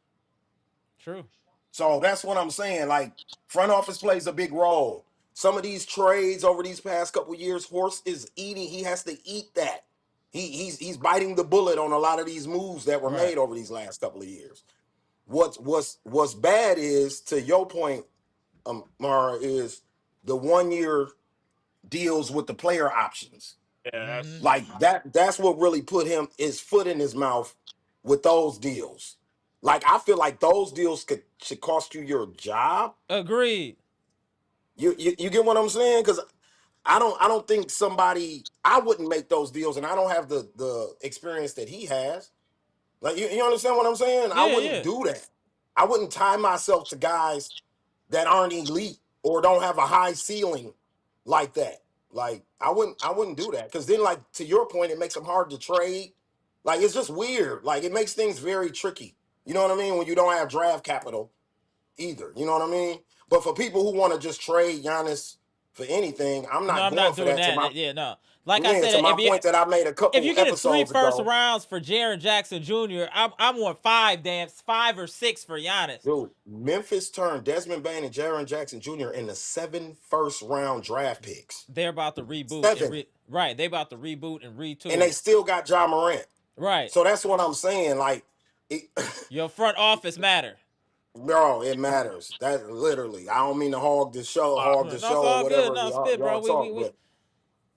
True. So that's what I'm saying. Like, front office plays a big role. Some of these trades over these past couple years, Horse is eating. He has to eat that. He's biting the bullet on a lot of these moves that were Right. made over these last couple of years. What's bad is, to your point, Mara, is the 1-year deals with the player options. Yeah, that's Mhm. Like that's what really put his foot in his mouth with those deals. Like, I feel like those deals should cost you your job. Agreed. You get what I'm saying? Because I don't think I wouldn't make those deals, and I don't have the experience that he has. Like, you understand what I'm saying? I Yeah, wouldn't yeah. do that. I wouldn't tie myself to guys that aren't elite or don't have a high ceiling like that. Like, I wouldn't do that, because then, like, to your point, it makes them hard to trade. Like, it's just weird. Like, it makes things very tricky. You know what I mean? When you don't have draft capital either. You know what I mean? But for people who want to just trade Giannis for anything, I'm No, not I'm going not for doing that. that. Yeah, no. Like I To said, my point that I made a if you couple get 3 episodes first ago. rounds for Jaren Jackson Jr., I'm on 5 or 6 for Giannis. Dude, Memphis turned Desmond Bain and Jaren Jackson Jr. into 7 first-round draft picks. They're about to reboot. 7. Right, they about to reboot and retool. And they still got Ja Morant. Right. So that's what I'm saying. Like, Your front office matter. bro, it matters. That literally. I don't mean to hog the show, No, it's or all whatever. good. No, y'all spit, bro. talk, We but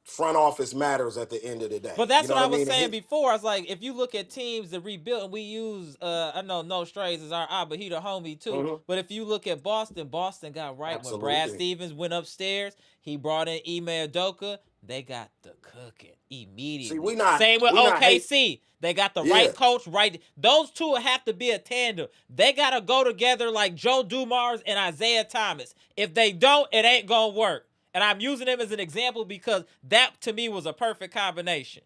front office matters at the end of the day. But that's You know what I was mean? saying before. I was like, if you look at teams that rebuilt, and we use, I know No Strays is our but he the homie too. Mhm. But if you look at Boston got right Absolutely. when Brad Stevens went upstairs. He brought in Ime Udoka. They got the cooking immediately. See, Same with OKC. They got the right coach, right. Those two have to be a tandem. They gotta go together like Joe Dumars and Isaiah Thomas. If they don't, it ain't gonna work. And I'm using them as an example because that, to me, was a perfect combination.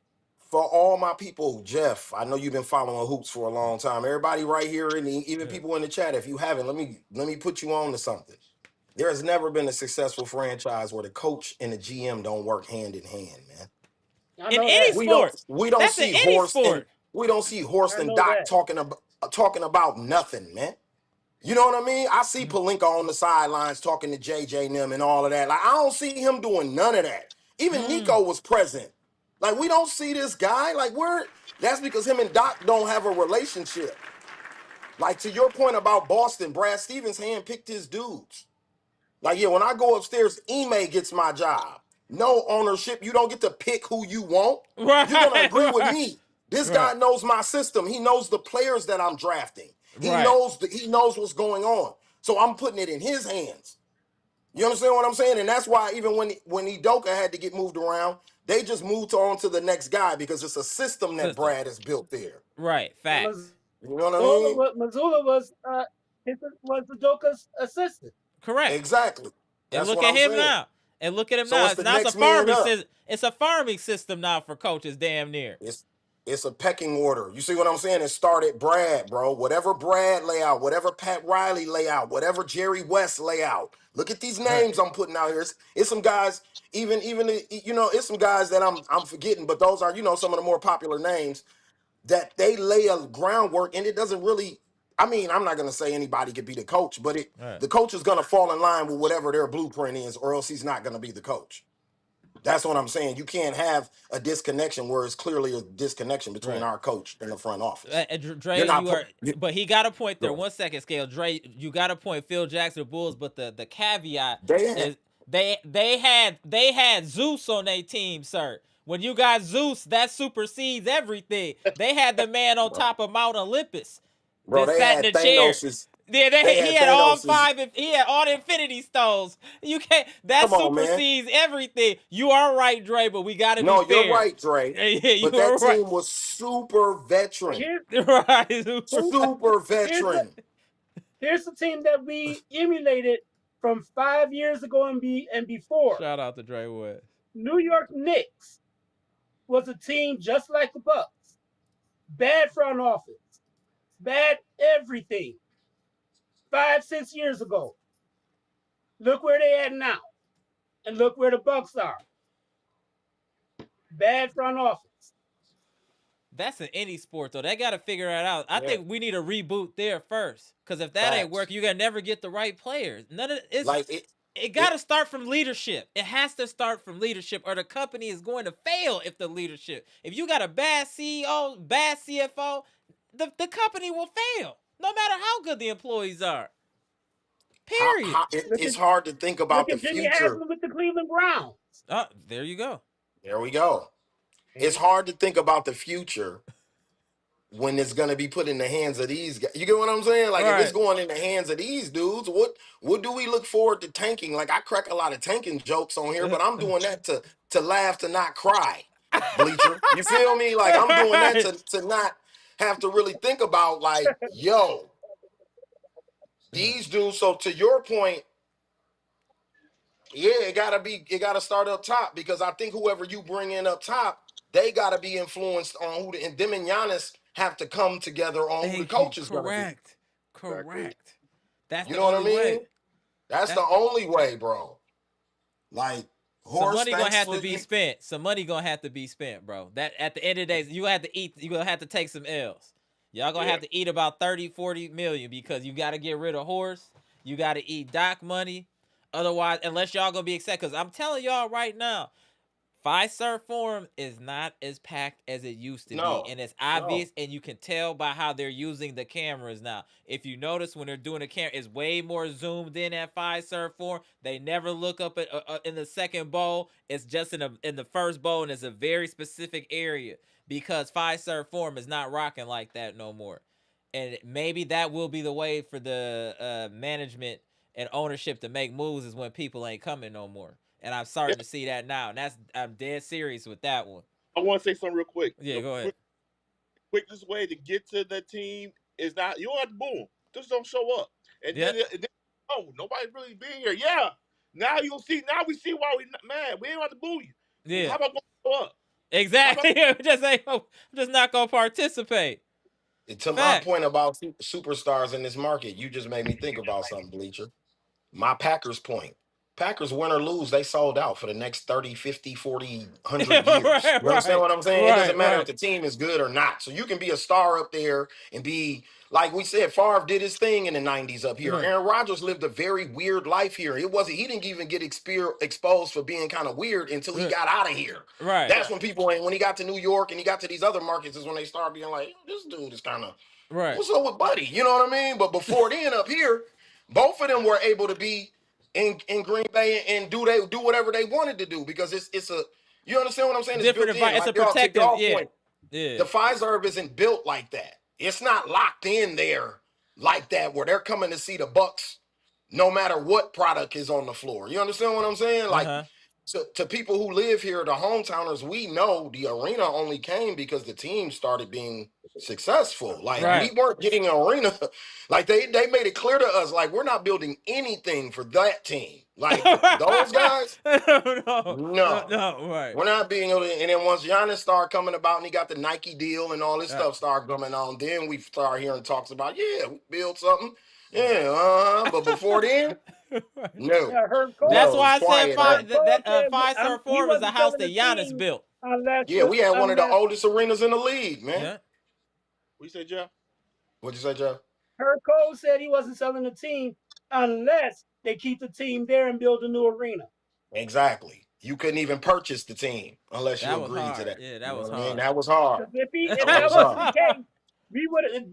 For all my people, Jeff, I know you've been following hoops for a long time. Everybody right here, and even people in the chat, if you haven't, let me put you on to something. There has never been a successful franchise where the coach and the GM don't work hand in hand, man. I In know any that. sport. We don't That's see in any Horst sport. and know Doc that. talking about nothing, man. You know what I mean? I see Pelinka on the sidelines talking to JJ and them and all of that. Like, I don't see him doing none of that. Even Nico was present. Like, we don't see this guy. Like, that's because him and Doc don't have a relationship. Like, to your point about Boston, Brad Stevens handpicked his dudes. Like, yeah, when I go upstairs, Ime gets my job. No ownership. You don't get to pick who you want. Right, You're going to agree with right. me. This guy knows my system. He knows the players that I'm drafting. He knows what's going on. So I'm putting it in his hands. You understand what I'm saying? And that's why even when Udoka had to get moved around, they just moved on to the next guy because it's a system that Brad has built there. Right, facts. You know what I mean? Missoula was Udoka's assistant. Correct. Exactly. And look at him now. And look at him now. It's Now it's a farming system. It's a farming system now for coaches, damn near. It's a pecking order. You see what I'm saying? It started Brad, bro. Whatever Brad lay out, whatever Pat Riley lay out, whatever Jerry West lay out. Look at these names I'm putting out here. It's some guys, even it's some guys that I'm forgetting, but those are some of the more popular names that they lay a groundwork, and it doesn't really I mean, I'm not gonna say anybody could be the coach, but Right. the coach is gonna fall in line with whatever their blueprint is, or else he's not gonna be the coach. That's what I'm saying. You can't have a disconnection where it's clearly a disconnection between Right. our coach and the front office. Dre, but he got a point there. Go. 1 second, Scale. Dre, you got a point. Phil Jackson, the Bulls, but the caveat is they had Zeus on their team, sir. When you got Zeus, that supersedes everything. They had the man on top of Mount Olympus Bro, that they sat in had the chair. Thanos's. Yeah, he had all five. He had all the Infinity Stones. You can't. That supersedes everything. You are right, Dre, but we got to be fair. No, you're right, Dre. Yeah, but that team was super veteran. Right. Super veteran. Here's the team that we emulated from 5 years ago and before. Shout out to Dre West. New York Knicks was a team just like the Bucks. Bad front office. Bad everything. 5-6 years ago. Look where they at now. And look where the Bucks are. Bad front office. That's in any sport, though. They got to figure that out. I think we need a reboot there first. Because if that ain't working, you're going to never get the right players. None of it's like it got to start from leadership. It has to start from leadership, or the company is going to fail if the leadership. If you got a bad CEO, bad CFO, the company will fail, no matter how good the employees are. Period. It's hard to think about the future. With the Cleveland Browns. Oh, there you go. There we go. It's hard to think about the future when it's going to be put in the hands of these guys. You get what I'm saying? Like, if it's going in the hands of these dudes, what do we look forward to tanking? Like, I crack a lot of tanking jokes on here, but I'm doing that to laugh, to not cry, Bleacher. You feel me? Like, I'm doing that to not have to really think about, like, yo, these dudes. So to your point, yeah, it gotta start up top, because I think whoever you bring in up top, they gotta be influenced on and them and Giannis have to come together on who the coach is gonna be. Correct. That's you know what I mean? Way. That's the only way, bro. Like, some money gonna have to be spent. Some money gonna have to be spent, bro. That at the end of the day, you gonna have to eat. You gonna have to take some L's. Y'all gonna have to eat about 30-40 million, because you got to get rid of Horse. You got to eat Doc money. Otherwise, unless y'all gonna be excited, because I'm telling y'all right now, Fiserv Forum is not as packed as it used to be, and it's obvious, and you can tell by how they're using the cameras now. If you notice, when they're doing the camera, it's way more zoomed in at Fiserv Forum. They never look up in the second bowl. It's just in the first bowl, and it's a very specific area, because Fiserv Forum is not rocking like that no more. And maybe that will be the way for the management and ownership to make moves, is when people ain't coming no more. And I'm starting to see that now. And I'm dead serious with that one. I want to say something real quick. Yeah, go ahead. Quickest way to get to the team is not, you don't have to boo them. Just don't show up. And then, oh, nobody's really being here. Yeah. Now we see why we mad. We ain't have to boo you. Yeah. How about going show up? Exactly. I'm just not going to participate. To my point about superstars in this market, you just made me think about something, Bleacher. My Packers point. Packers, win or lose, they sold out for the next 30, 50, 40, 100 years. You understand what I'm saying? It doesn't matter if the team is good or not. So you can be a star up there and be, like we said, Favre did his thing in the 90s up here. Aaron Rodgers lived a very weird life here. He didn't even get exposed for being kind of weird until he got out of here. Right. That's when when he got to New York and he got to these other markets, is when they started being like, this dude is kind of, what's up with Buddy? You know what I mean? But before then up here, both of them were able to be in Green Bay and do whatever they wanted to do, because it's a, you understand what I'm saying? It's different. It's a protective. Yeah. The Fiserv isn't built like that. It's not locked in there like that, where they're coming to see the Bucks no matter what product is on the floor. You understand what I'm saying? Like, to people who live here, the hometowners, we know the arena only came because the team started being successful. Like, we weren't getting an arena. Like, they made it clear to us, like, we're not building anything for that team. Like, those guys, no, right. We're not being able to. And then once Giannis started coming about and he got the Nike deal and all this stuff started coming on, then we start hearing talks about, we build something. But before then, no. That's why I said Fiserv Forum is a house that Giannis built. We had one of the oldest arenas in the league, man. What you say, Jeff? What'd you say, Jeff? Kurt Cole said he wasn't selling the team unless they keep the team there and build a new arena. Exactly. You couldn't even purchase the team unless you That was agreed to hard. that. Yeah, You that know was what I mean? hard. That was hard. If That that was wasn't hard. the case,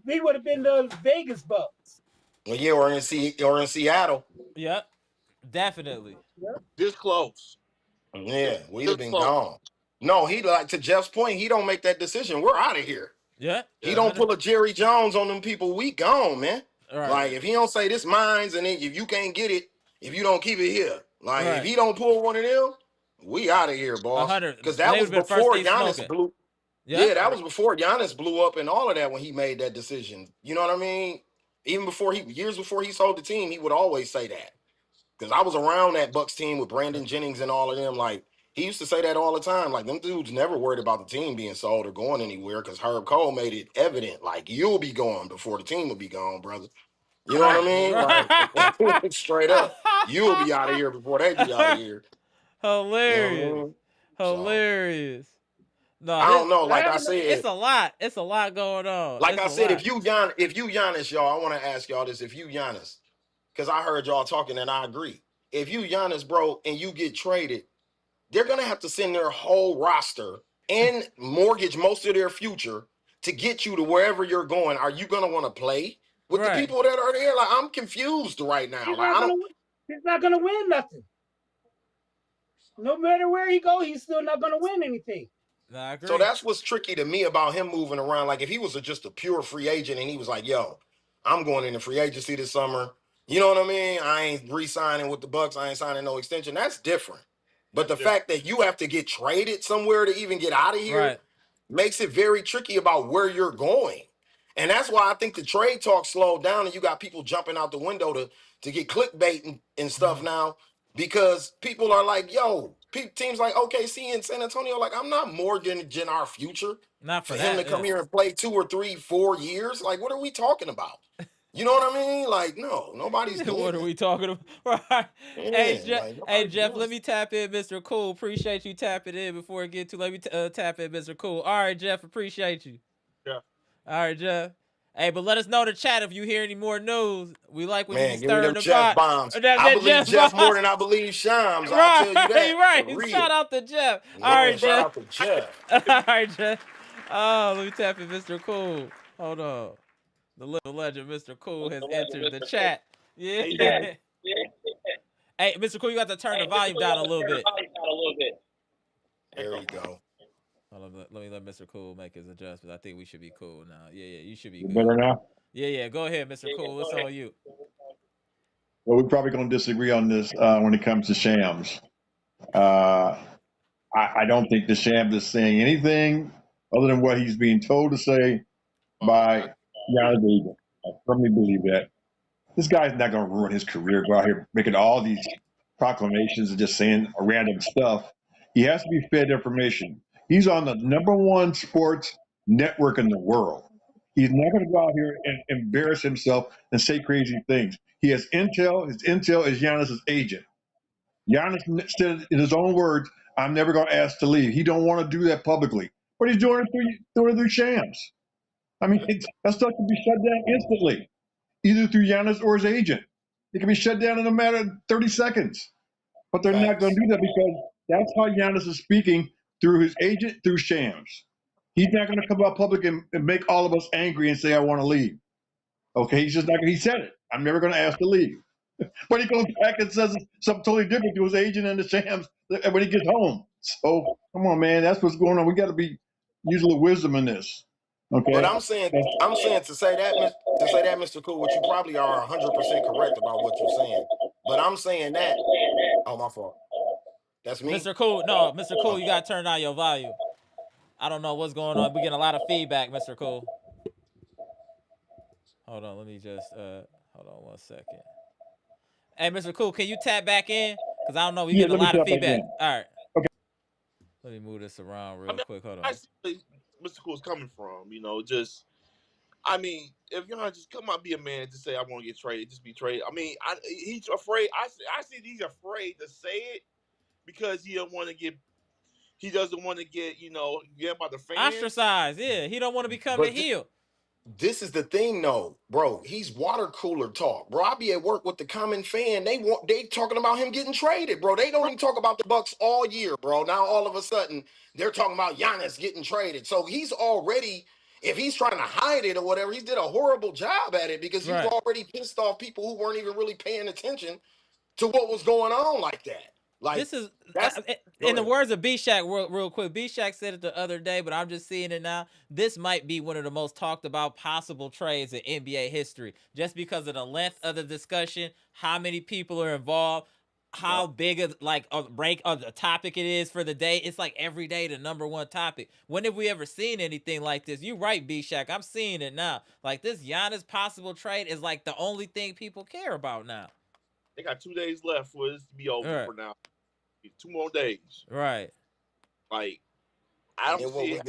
we would have been the Vegas Bucks. Well, yeah, or in Seattle. Yep, definitely. Yep. This close. Yeah, we'd This have been close. gone. No, he like to Jeff's point, he don't make that decision. We're out of here. Yeah. He don't pull a Jerry Jones on them people. We gone, man. Right. Like if he don't say this mine's, and then if you can't get it, if you don't keep it here, like if he don't pull one of them, we out of here, boss. 100. Because that was before Giannis blew. Yep. Yeah, that was before Giannis blew up and all of that when he made that decision. You know what I mean? Even before years before he sold the team, he would always say that. Because I was around that Bucks team with Brandon Jennings and all of them. Like he used to say that all the time. Like them dudes never worried about the team being sold or going anywhere because Herb Cole made it evident. Like you'll be gone before the team will be gone, brother. You know what I mean? Like straight up, you'll be out of here before they be out of here. Hilarious. You know what I mean? Hilarious. No, I don't know. Like I said, it's a lot. It's a lot going on. Like I said, if you Giannis, y'all, I want to ask y'all this: if you Giannis, because I heard y'all talking and I agree. If you Giannis, bro, and you get traded, they're gonna have to send their whole roster and mortgage most of their future to get you to wherever you're going. Are you gonna want to play with the people that are there? Like I'm confused right now. He's not gonna win nothing. No matter where he go, he's still not gonna win anything. I agree. So that's what's tricky to me about him moving around. Like if he was just a pure free agent and he was like, yo, I'm going into free agency this summer. You know what I mean? I ain't re-signing with the Bucks. I ain't signing no extension. That's different. But the fact that you have to get traded somewhere to even get out of here makes it very tricky about where you're going. And that's why I think the trade talk slowed down and you got people jumping out the window to get clickbait and stuff now because people are like, yo, teams like OKC and San Antonio, like, I'm not mortgaging our future for him to come here and play 2 or 3, 4 years. Like, what are we talking about? You know what I mean? Like, no, nobody's doing What are we talking about? Right. Yeah, hey, Jeff, let me tap in, Mr. Cool. Appreciate you tapping in before it get too late. Let me tap in, Mr. Cool. All right, Jeff, appreciate you. Yeah. All right, Jeff. Hey, but let us know in the chat if you hear any more news. We like when you stirring the Jeff bombs. I believe Jeff more than I believe Shams. I'll tell you that. Right. Shout out to Jeff. All right, Jeff. Shout out to Jeff. All right, Jeff. Oh, let me tap in, Mr. Cool. Hold on. The little legend, Mr. Cool, has entered the chat. Yeah. Hey, Mr. Cool, you got to turn the volume down a little bit. There you go. Hold on, let me let Mr. Cool make his adjustments. I think we should be cool now. Yeah, you should be good. Better now? Yeah. Go ahead, Mr. Cool. It's on you. Well, we're probably going to disagree on this when it comes to Shams. I don't think the Shams is saying anything other than what he's being told to say by Giannis agent. I firmly believe that. This guy's not going to ruin his career, go out here making all these proclamations and just saying random stuff. He has to be fed information. He's on the #1 sports network in the world. He's not going to go out here and embarrass himself and say crazy things. He has intel. His intel is Giannis' agent. Giannis said in his own words, I'm never going to ask to leave. He don't want to do that publicly. But he's doing it through Shams. I mean, that stuff can be shut down instantly, either through Giannis or his agent. It can be shut down in a matter of 30 seconds. But they're not going to do that because that's how Giannis is speaking through his agent, through Shams. He's not going to come out public and make all of us angry and say, I want to leave. Okay, he's just not going to, he said it. I'm never going to ask to leave. But he goes back and says something totally different to his agent and the Shams when he gets home. So, come on, man, that's what's going on. We got to be using the wisdom in this. Okay. But I'm saying to say that, Mr. Cool, which you probably are 100% correct about what you're saying. But I'm saying that. Oh, my fault. That's me. Mr. Cool, no, Mr. Cool, you got to turn down your volume. I don't know what's going on. We're getting a lot of feedback, Mr. Cool. Hold on, let me just hold on 1 second. Hey, Mr. Cool, can you tap back in? Because I don't know, we getting a lot of feedback. All right. Okay. Let me move this around real quick. Hold on. I see where Mr. Cool's coming from. You know, just if y'all just come out, be a man to say I want to get traded, just be traded. I mean, he's afraid. I see he's afraid to say it because he doesn't want to get, get about the fans. Ostracized. Yeah, he don't want to become a heel. This is the thing, though, bro. He's water cooler talk, bro. I be at work with the common fan. They talking about him getting traded, bro. They don't even talk about the Bucks all year, bro. Now all of a sudden they're talking about Giannis getting traded. So he's already, if he's trying to hide it or whatever, he did a horrible job at it because he's Right. already pissed off people who weren't even really paying attention to what was going on like that. Like This is that's in the ahead. words of B-Shack, real quick. B-Shack said it the other day, but I'm just seeing it now. This might be one of the most talked about possible trades in NBA history, just because of the length of the discussion, how many people are involved, how big of like a rank of the topic it is for the day. It's like every day the number one topic. When have we ever seen anything like this? You right, B-Shack. I'm seeing it now. Like this Giannis possible trade is like the only thing people care about now. They got 2 days left for this to be over for now. 2 more days. Right. Like, I don't see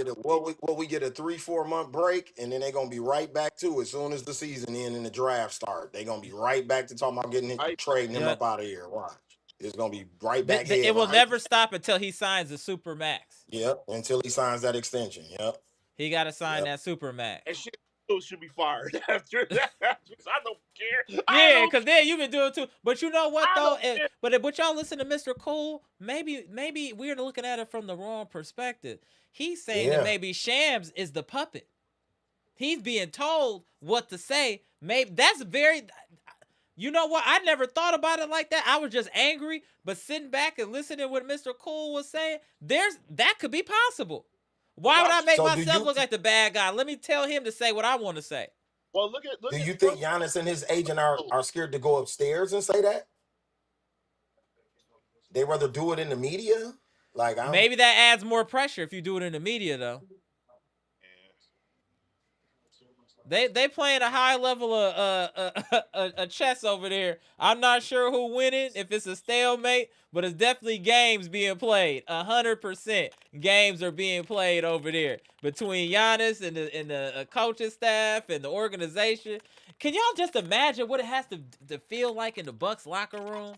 we get a 3-4 month break, and then they're gonna be right back to it as soon as the season ends and the draft start. They're gonna be right back to talking about trading him up out of here. Watch. It's gonna be right back. It will never stop until he signs the super max. Yep, until he signs that extension. Yep. He got to sign that super max. And shit should be fired after that. I don't care. Yeah, because then you've been doing too. But you know what though? But y'all listen to Mr. Cool. Maybe we're looking at it from the wrong perspective. He's saying that maybe Shams is the puppet. He's being told what to say. Maybe that's very. You know what? I never thought about it like that. I was just angry, but sitting back and listening to what Mr. Cool was saying, that could be possible. Why would I make myself look like the bad guy? Let me tell him to say what I want to say. Well, do you think Giannis and his agent are scared to go upstairs and say that? They rather do it in the media? Like maybe that adds more pressure if you do it in the media, though. They playing a high level of chess over there. I'm not sure who winning, if it's a stalemate, but it's definitely games being played. 100% games are being played over there between Giannis and the coaching staff and the organization. Can y'all just imagine what it has to feel like in the Bucks locker room?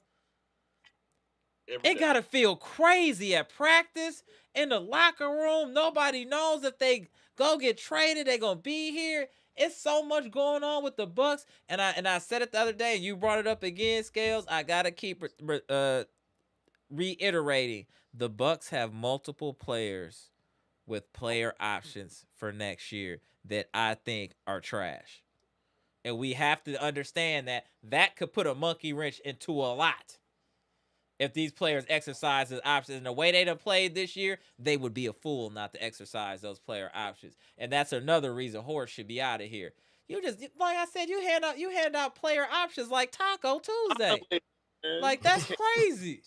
It gotta feel crazy at practice, in the locker room. Nobody knows if they go get traded, they're gonna be here. It's so much going on with the Bucks, and I said it the other day, and you brought it up again, Scales. I gotta keep reiterating: the Bucks have multiple players with player options for next year that I think are trash, and we have to understand that could put a monkey wrench into a lot. If these players exercise as options in the way they done played this year, they would be a fool not to exercise those player options. And that's another reason Horse should be out of here. You just, like I said, you hand out player options like Taco Tuesday. Like, that's crazy.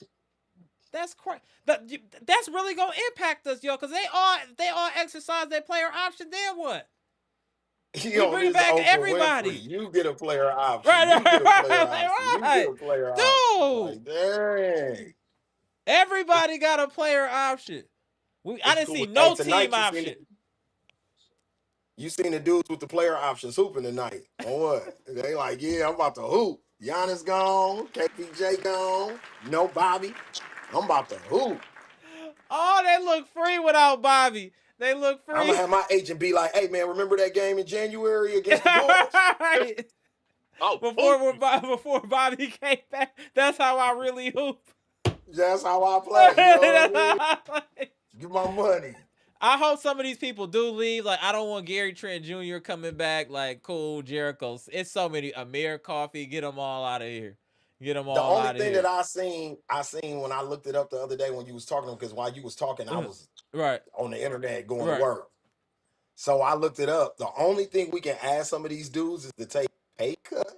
That's crazy. That's really gonna impact us, yo, because they all exercise their player option. Then what? You bring back everybody. You get a player option. Right. You get a player option. Dude. Like, dang. Everybody got a player option. I didn't see no team option. You seen the dudes with the player options hooping tonight. Or what? They like, yeah, I'm about to hoop. Giannis gone. KPJ gone. No Bobby. I'm about to hoop. Oh, they look free without Bobby. They look free. I'm gonna have my agent be like, "Hey, man, remember that game in January against the Bulls?" Right. Before Bobby came back, that's how I really hoop. That's how I play. You know what I mean? Give my money. I hope some of these people do leave. Like, I don't want Gary Trent Jr. coming back. Like, cool, Jericho. It's so many. Amir Coffey, get them all out of here. Get them all out of here. The only thing that I seen when I looked it up the other day when you was talking, because while you was talking, I was on the internet going to work. So I looked it up. The only thing we can ask some of these dudes is to take pay cuts.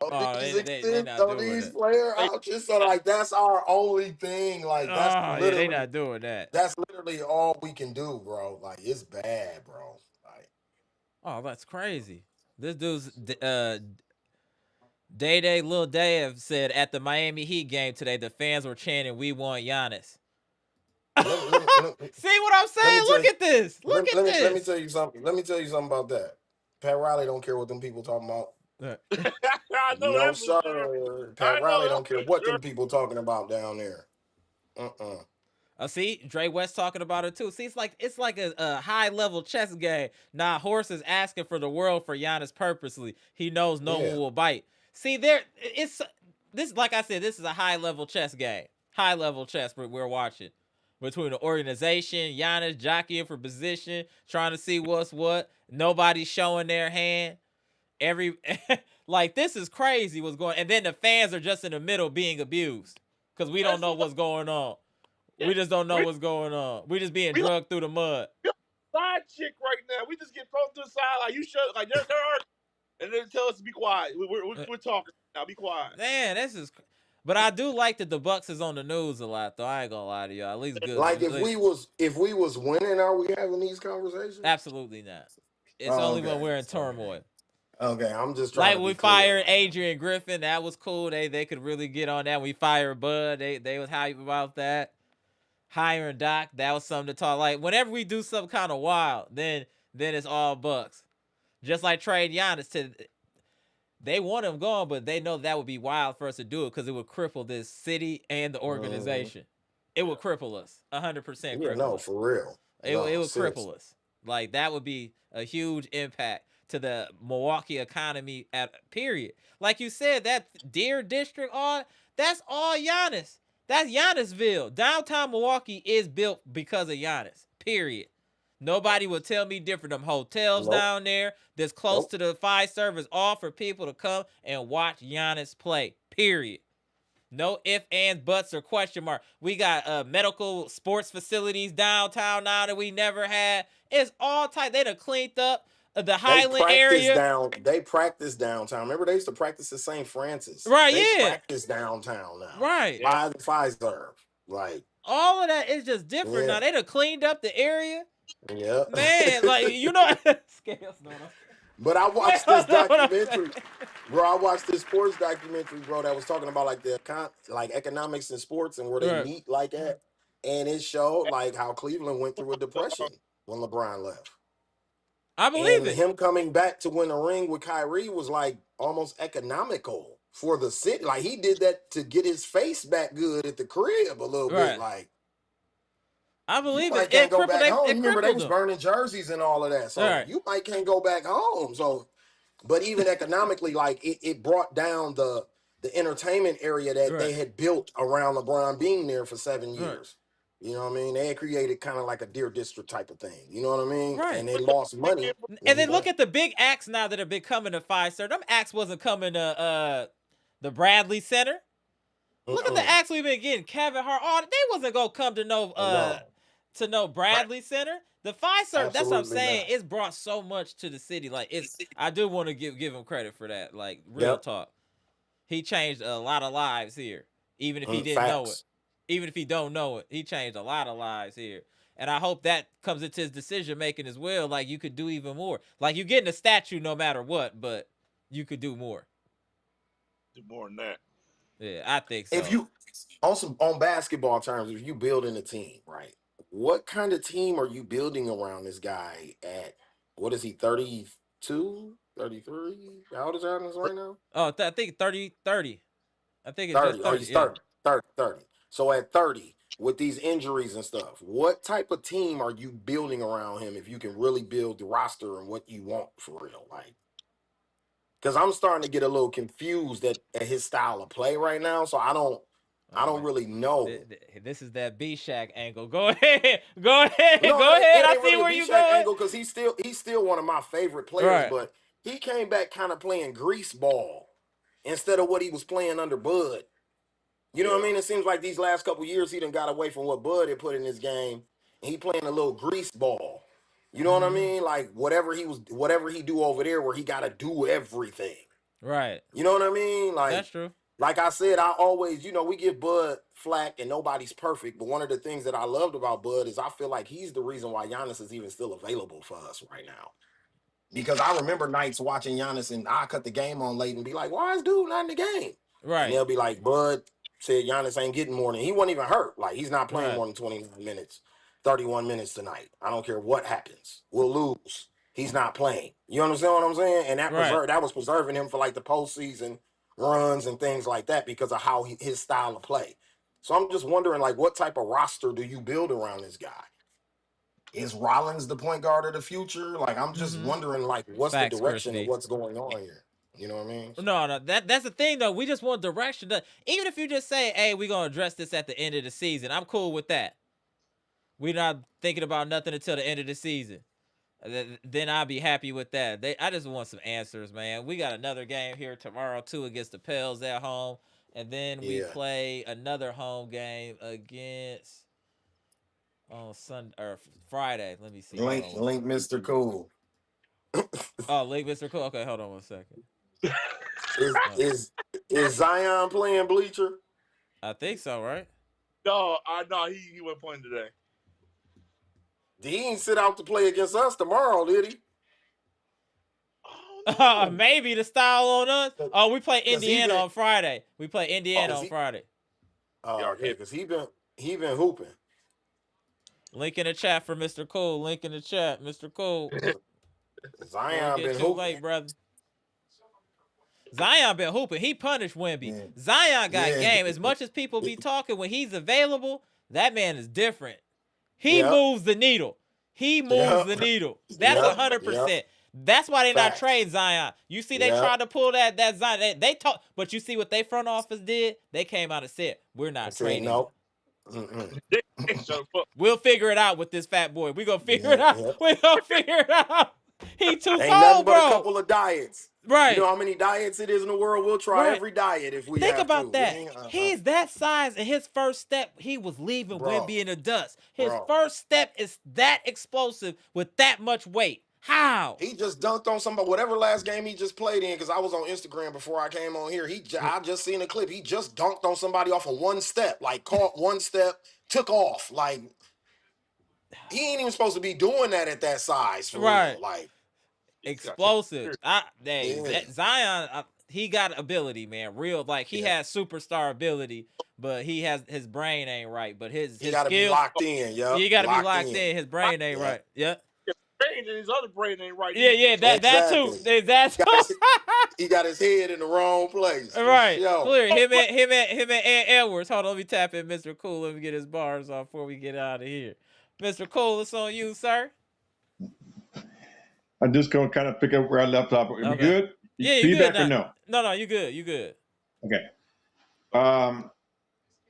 They're not doing these player options. So like that's our only thing. Like that's literally they're not doing that. That's literally all we can do, bro. Like it's bad, bro. Like, that's crazy. This dude's Day Lil Dave said at the Miami Heat game today, the fans were chanting, "We want Giannis." See what I'm saying? Look at this. Look at this. Let me tell you something. Let me tell you something about that. Pat Riley don't care what them people talking about. No, sir. Pat Riley don't care what them people talking about down there. See, Dre West talking about it too. See, it's like a high level chess game. Nah, Horse is asking for the world for Giannis purposely. He knows no one will bite. See, it's this. Like I said, this is a high level chess game. High level chess we're watching between the organization, Giannis jockeying for position, trying to see what's what. Nobody's showing their hand. Like this is crazy what's going. And then the fans are just in the middle being abused because we don't know what's going on. We just don't know what's going on. We just being drugged through the mud. Side chick right now. We just get thrown to the side like you should. Like there are, and then tell us to be quiet. We're talking now. Be quiet. Man, this is. But I do like that the Bucks is on the news a lot, though. I ain't gonna lie to y'all. At least good. Like if we was winning, are we having these conversations? Absolutely not. It's only when we're in turmoil. Okay, I'm just trying. Like we fired Adrian Griffin. That was cool. They could really get on that. We fired Bud. They was hype about that. Hiring Doc, that was something to talk. Like whenever we do something kind of wild, then it's all Bucks. Just like trade Giannis they want him gone, but they know that would be wild for us to do it because it would cripple this city and the organization. It would cripple us 100%. Yeah, no, for real. It would cripple us. Like that would be a huge impact to the Milwaukee economy at period. Like you said, that Deer District, that's all Giannis. That's Giannisville. Downtown Milwaukee is built because of Giannis. Period. Nobody will tell me different. Them hotels down there that's close to the Fiserv is all for people to come and watch Giannis play. Period. No ifs, ands, buts, or question mark. We got medical sports facilities downtown now that we never had. It's all tight. They done cleaned up the Highland area. They practice downtown. Remember they used to practice at St. Francis. Right, they practice downtown now. Right. By the Fiserv. Like all of that is just different now. They done cleaned up the area. Yeah. Man, like scales. But I watched this documentary, bro. I watched this sports documentary, bro, that was talking about like the economics in sports and where they meet like that, and it showed like how Cleveland went through a depression when LeBron left. I believe it. Him coming back to win a ring with Kyrie was like almost economical for the city. Like he did that to get his face back good at the crib a little bit. Like I believe it. Can't go back home. Remember they was burning jerseys and all of that. So you might can't go back home. So, but even economically, like it brought down the entertainment area that they had built around LeBron being there for 7 years. You know what I mean? They had created kind of like a Deer District type of thing. You know what I mean? Right. And they lost money. And then look at the big acts now that have been coming to Fiserv. Them acts wasn't coming to the Bradley Center. Look at the acts we've been getting. Kevin Hart. They wasn't gonna come to no Bradley Center. The Fiserv. That's what I'm saying. It's brought so much to the city. Like I do want to give him credit for that. Like real talk. He changed a lot of lives here, even if he didn't know it. Even if he don't know it, he changed a lot of lives here. And I hope that comes into his decision making as well. Like you could do even more. Like you're getting a statue no matter what, but you could do more. Do more than that. Yeah, I think so. If you on basketball terms, if you building a team, right? What kind of team are you building around this guy at, what is he, 32, 33? How old is Giannis right now? Oh, I think 30. I think it's 30. just 30. Oh, he's 30, 30. So at 30, with these injuries and stuff, what type of team are you building around him if you can really build the roster and what you want for real? Like, because I'm starting to get a little confused at his style of play right now, so I don't really know. This is that B-Shack angle. Go ahead. Go ahead. I see where you going. Because he's still one of my favorite players, but he came back kind of playing grease ball instead of what he was playing under Bud. You know what I mean? It seems like these last couple years he done got away from what Bud had put in his game, and he playing a little grease ball. You know what I mean? Like whatever he do over there, where he got to do everything. Right. You know what I mean? Like that's true. Like I said, I always, we give Bud flack and nobody's perfect. But one of the things that I loved about Bud is I feel like he's the reason why Giannis is even still available for us right now. Because I remember nights watching Giannis and I cut the game on late and be like, why is dude not in the game? Right. And they'll be like, Bud said Giannis ain't getting more than, he wasn't even hurt. Like he's not playing more than 29 minutes, 31 minutes tonight. I don't care what happens. We'll lose. He's not playing. You understand what I'm saying? And that was preserving him for like the postseason runs and things like that because of how his style of play. So I'm just wondering, like, what type of roster do you build around this guy? Is Rollins the point guard of the future? Like, I'm just wondering, like, what's the Facts, direction Crispy. of what's going on here? You know what I mean? No, that's the thing though. We just want direction. Even if you just say, "Hey, we're gonna address this at the end of the season," I'm cool with that. We're not thinking about nothing until the end of the season. Then I'll be happy with that. I just want some answers, man. We got another game here tomorrow too against the Pels at home, and then we play another home game against on Sunday or Friday. Let me see. Link Mr. Cool. Oh, link Mr. Cool. Okay, hold on one second. Is Zion playing bleacher? I think so, right? No, he wasn't playing today. He ain't sit out to play against us tomorrow, did he? Oh, no. Maybe the style on us. Oh, we play Indiana on Friday. We play Indiana on Friday. Oh, okay, because he been hooping. Link in the chat for Mr. Cool. Link in the chat, Mr. Cool. Zion been too hooping. late, brother. Zion been hooping. He punished Wemby. Yeah. Zion got game. As much as people be talking, when he's available, that man is different. He moves the needle. He moves the needle. That's 100%. That's why they not trading Zion. You see, they tried to pull that Zion. They talk, but you see what they front office did? They came out and said, "We're not trading." No. We'll figure it out with this fat boy. We gonna figure it out. We gonna figure it out. He too Ain't cold, nothing but bro. a couple of diets. Right. You know how many diets it is in the world? We'll try every diet if we think have about to. that. He's that size, and his first step, he was leaving Wemby in the dust. His first step is that explosive with that much weight. How? He just dunked on somebody. Whatever last game he just played in, because I was on Instagram before I came on here. I just seen a clip. He just dunked on somebody off of one step, like caught one step, took off. Like, he ain't even supposed to be doing that at that size. For real. Like, explosive. Zion, he got ability, man. Real, like he has superstar ability, but his brain ain't right. But his gotta skills, be locked in. Yeah, he gotta be locked in. His brain ain't right. Yeah. And his other brain ain't right. Yeah, that too. That too. He got his head in the wrong place. Right. Clear. Him and Edwards. Hold on, let me tap in Mr. Cool. Let me get his bars off before we get out of here. Mr. Cool, it's on you, sir. I'm just going to kind of pick up where I left off. Are we good? Yeah, you feedback good. Or no? No, you good. You good. Okay.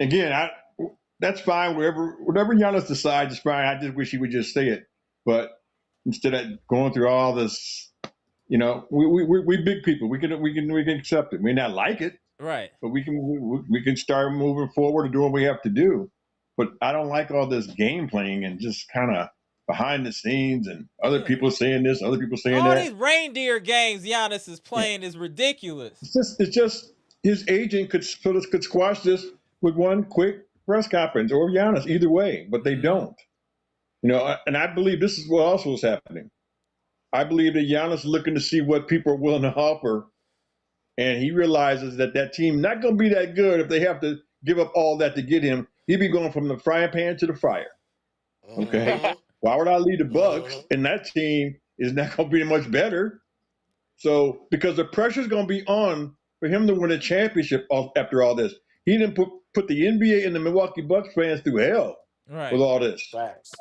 Again, that's fine. Whatever Giannis decides is fine. I just wish he would just say it. But instead of going through all this, we big people. We can accept it. We may not like it, right? But we can start moving forward and doing what we have to do. But I don't like all this game playing and just kind of behind the scenes and other people saying this, other people saying all that. All these reindeer games Giannis is playing is ridiculous. It's just his agent could squash this with one quick press conference, or Giannis, either way, but they don't. And I believe this is what also is happening. I believe that Giannis is looking to see what people are willing to offer, and he realizes that team not going to be that good if they have to give up all that to get him. He'd be going from the frying pan to the fire. Okay? Why would I leave the Bucks and that team is not going to be much better? So, because the pressure's going to be on for him to win a championship after all this. He didn't put the NBA and the Milwaukee Bucks fans through hell with all this. Facts.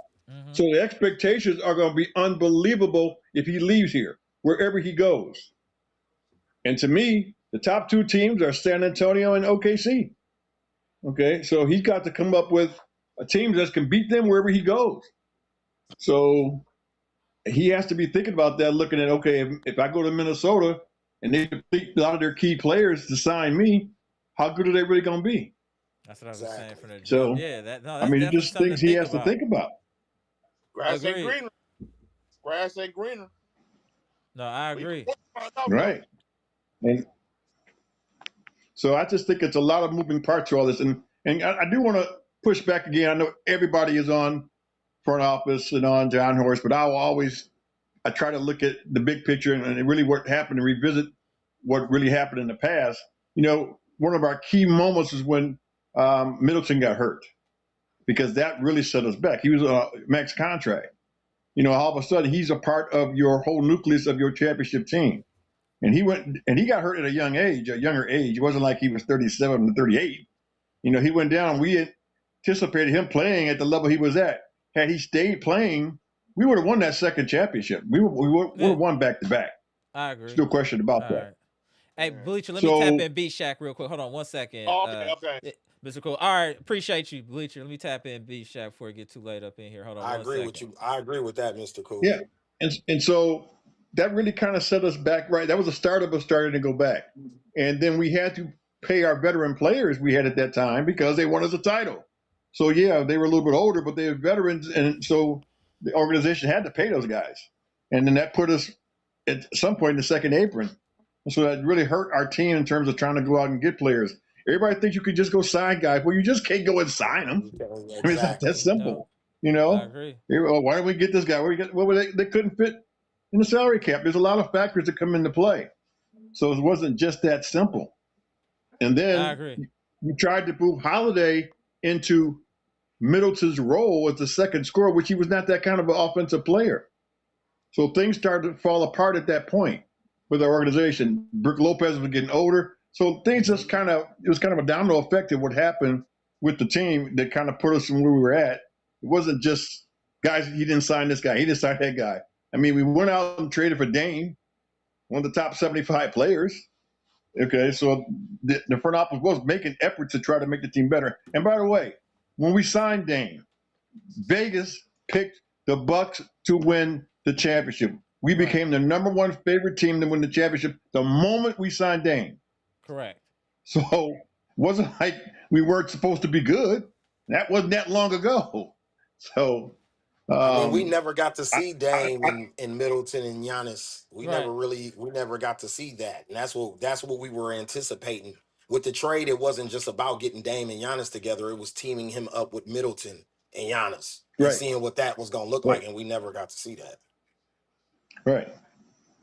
So the expectations are going to be unbelievable if he leaves here, wherever he goes. And to me, the top two teams are San Antonio and OKC. Okay, so he's got to come up with a team that can beat them wherever he goes. So he has to be thinking about that, looking at, okay, if I go to Minnesota and they complete a lot of their key players to sign me, how good are they really going to be? That's what I was saying from the jump. So, that's just things he has to think about. Grass ain't greener. Grass ain't greener. No, I agree. Right. And so I just think it's a lot of moving parts to all this. And I do want to push back again. I know everybody is on front office and on John Horst, but I try to look at the big picture and really what happened and revisit what really happened in the past. One of our key moments is when Middleton got hurt, because that really set us back. He was a max contract. All of a sudden he's a part of your whole nucleus of your championship team. And he got hurt at a younger age. It wasn't like he was 37 or 38. You know, he went down. We anticipated him playing at the level he was at. Had he stayed playing, we would have won that second championship. We would have won back to back. I agree. Still question about All that. right. Hey, Bleacher, let So- me tap in B Shack real quick. Hold on 1 second. Oh, okay. Mr. Cool. All right, appreciate you, Bleacher. Let me tap in B Shack before it get too late up in here. Hold on. I 1 agree second. with you. I agree with that, Mr. Cool. Yeah, and so that really kind of set us back. Right, that was the start of us starting to go back, and then we had to pay our veteran players we had at that time because they won us a title. So yeah, they were a little bit older, but they were veterans, and so the organization had to pay those guys, and then that put us at some point in the second apron. And so that really hurt our team in terms of trying to go out and get players. Everybody thinks you could just go sign guys. Well, you just can't go and sign them. Exactly. I mean, it's not that simple. You know, I agree. Why don't we get this guy? They couldn't fit in the salary cap. There's a lot of factors that come into play. So it wasn't just that simple. And I then agree. we tried to move Holiday into Middleton's role as the second scorer, which he was not that kind of an offensive player. So things started to fall apart at that point with our organization. Brook Lopez was getting older. So things just it was kind of a domino effect of what happened with the team that kind of put us from where we were at. It wasn't just, guys, he didn't sign this guy, he didn't sign that guy. I mean, we went out and traded for Dame, one of the top 75 players. Okay, so the front office was making efforts to try to make the team better. And by the way, when we signed Dame, Vegas picked the Bucks to win the championship. We became the #1 favorite team to win the championship the moment we signed Dame. Correct. So it wasn't like we weren't supposed to be good. That wasn't that long ago. So I mean, we never got to see Dame and Middleton and Giannis. We never got to see that, and that's what we were anticipating with the trade. It wasn't just about getting Dame and Giannis together; it was teaming him up with Middleton and Giannis and seeing what that was going to look like. And we never got to see that. Right.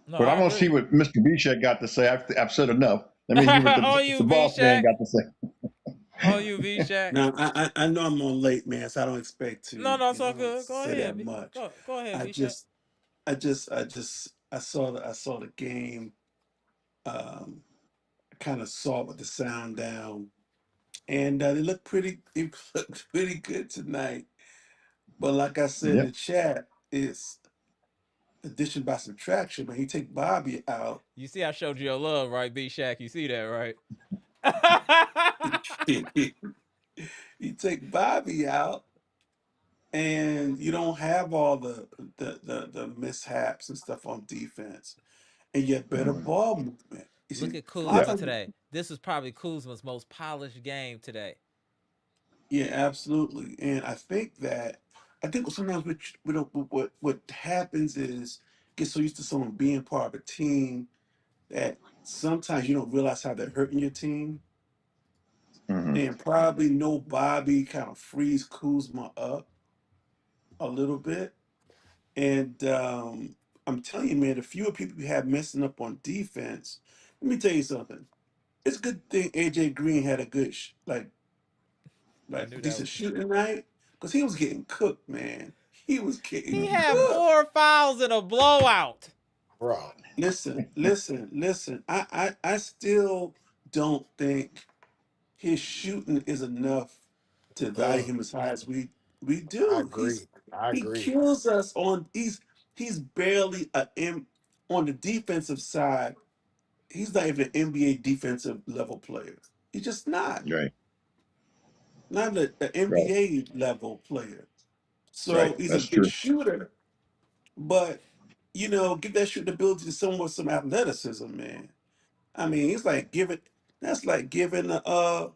No, but I want to see what Mr. Bishak got to say. I've said enough. Let me hear what the boss man got to say. Oh, you V-Shack. Now I know I'm on late, man, so I don't expect to. No, it's all good. Go ahead. That much. Go ahead, I saw the game. Kind of saw it with the sound down, and they looked pretty. It looked pretty good tonight. But like I said in the chat, it's addition by subtraction. When you take Bobby out, you see, I showed you your love, right, B-Shack? You see that, right? You take Bobby out, and you don't have all the mishaps and stuff on defense, and you have better ball movement. Look at Kuzma today. This is probably Kuzma's most polished game today. Yeah, absolutely. And I think sometimes what happens is get so used to someone being part of a team that sometimes you don't realize how they're hurting your team. And probably no Bobby kind of frees Kuzma up a little bit. And I'm telling you, man, the fewer people you have messing up on defense, let me tell you something. It's a good thing AJ Green had a good decent shooting night, because he was getting cooked, man. He was getting He had 4 fouls in a blowout. Bro. Listen. I still don't think his shooting is enough to value him as high as we do. I agree. He kills us he's barely on the defensive side. He's not even an NBA defensive level player. He's just not. Right. Not an NBA level player. So he's a good shooter, but give that shooting ability to someone with some athleticism, man. I mean, that's like giving a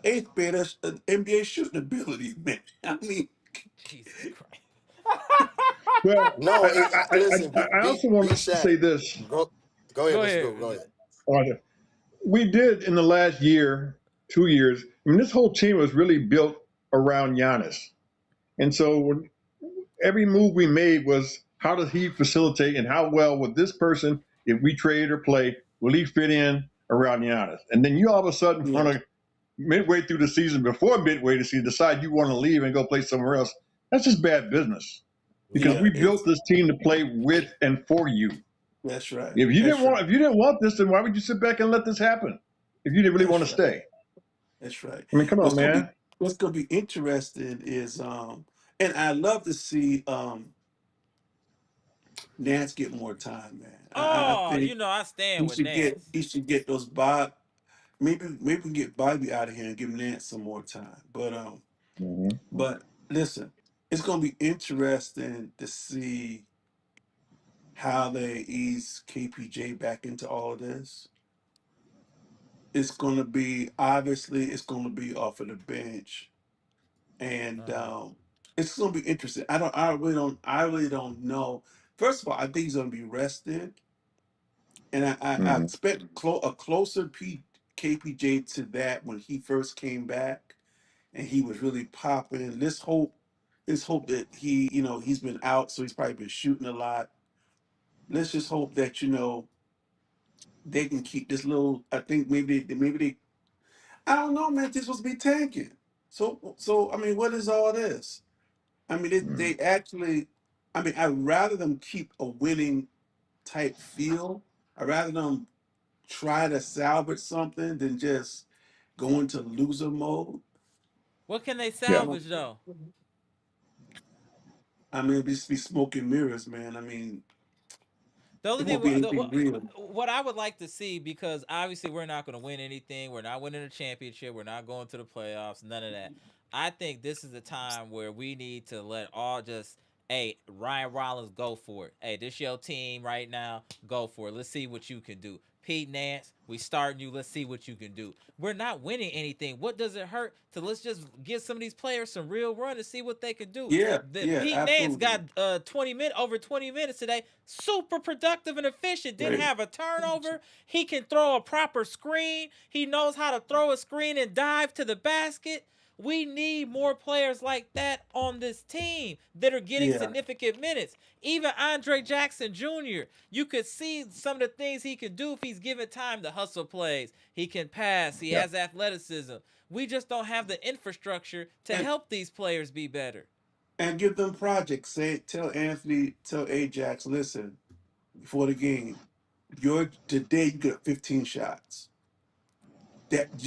eighth grader NBA shooting ability, man. I mean, Jesus Christ. Well, no, listen. I also want to say this. Go ahead. Go ahead. We did in the last year, 2 years. I mean, this whole team was really built around Giannis, and so every move we made was how does he facilitate, and how well would this person, if we trade or play, will he fit in around Giannis? And then you all of a sudden want to midway through the season, before midway to season, decide you want to leave and go play somewhere else. That's just bad business. Because we built this team to play with and for you. That's right. If you didn't want this, then why would you sit back and let this happen? If you didn't really want to stay. That's right. I mean, come on, man. What's gonna be interesting is and I love to see Nance get more time, man. I Oh, think I stand with Nance. he should get those Bob. Maybe we can get Bobby out of here and give Nance some more time. Mm-hmm. But listen, it's gonna be interesting to see how they ease KPJ back into all of this. It's gonna be obviously it's gonna be off of the bench, and it's gonna be interesting. I really don't know. First of all, I think he's gonna be rested, and I Mm-hmm. expect a closer KPJ to that when he first came back and he was really popping. Let's hope that he's been out, so he's probably been shooting a lot. Let's just hope that they can keep this little. I think maybe they. I don't know, man. This supposed to be tanking. So I mean, what is all this? I mean, Mm-hmm. they actually. I mean, I'd rather them keep a winning type feel. I'd rather them try to salvage something than just go into loser mode. What can they Yeah. salvage though? I mean, just be smoke and mirrors, man. I mean, The only it thing won't be anything real. what I would like to see, because obviously we're not going to win anything. We're not winning a championship. We're not going to the playoffs. None of that. I think this is the time where we need to let all just, hey, Ryan Rollins, go for it. Hey, this your team right now. Go for it. Let's see what you can do. Pete Nance, we starting you. Let's see what you can do. We're not winning anything. What does it hurt to let's just give some of these players some real run and see what they can do? Yeah, The yeah, Pete Nance absolutely. got over 20 minutes today. Super productive and efficient. Didn't Right. have a turnover. He can throw a proper screen. He knows how to throw a screen and dive to the basket. We need more players like that on this team that are getting Yeah, significant minutes. Even Andre Jackson Jr., you could see some of the things he can do if he's given time to hustle plays. He can pass. He Yeah. has athleticism. We just don't have the infrastructure to and help these players be better. give them projects. Tell Ajax, listen, before the game, today you get 15 shots.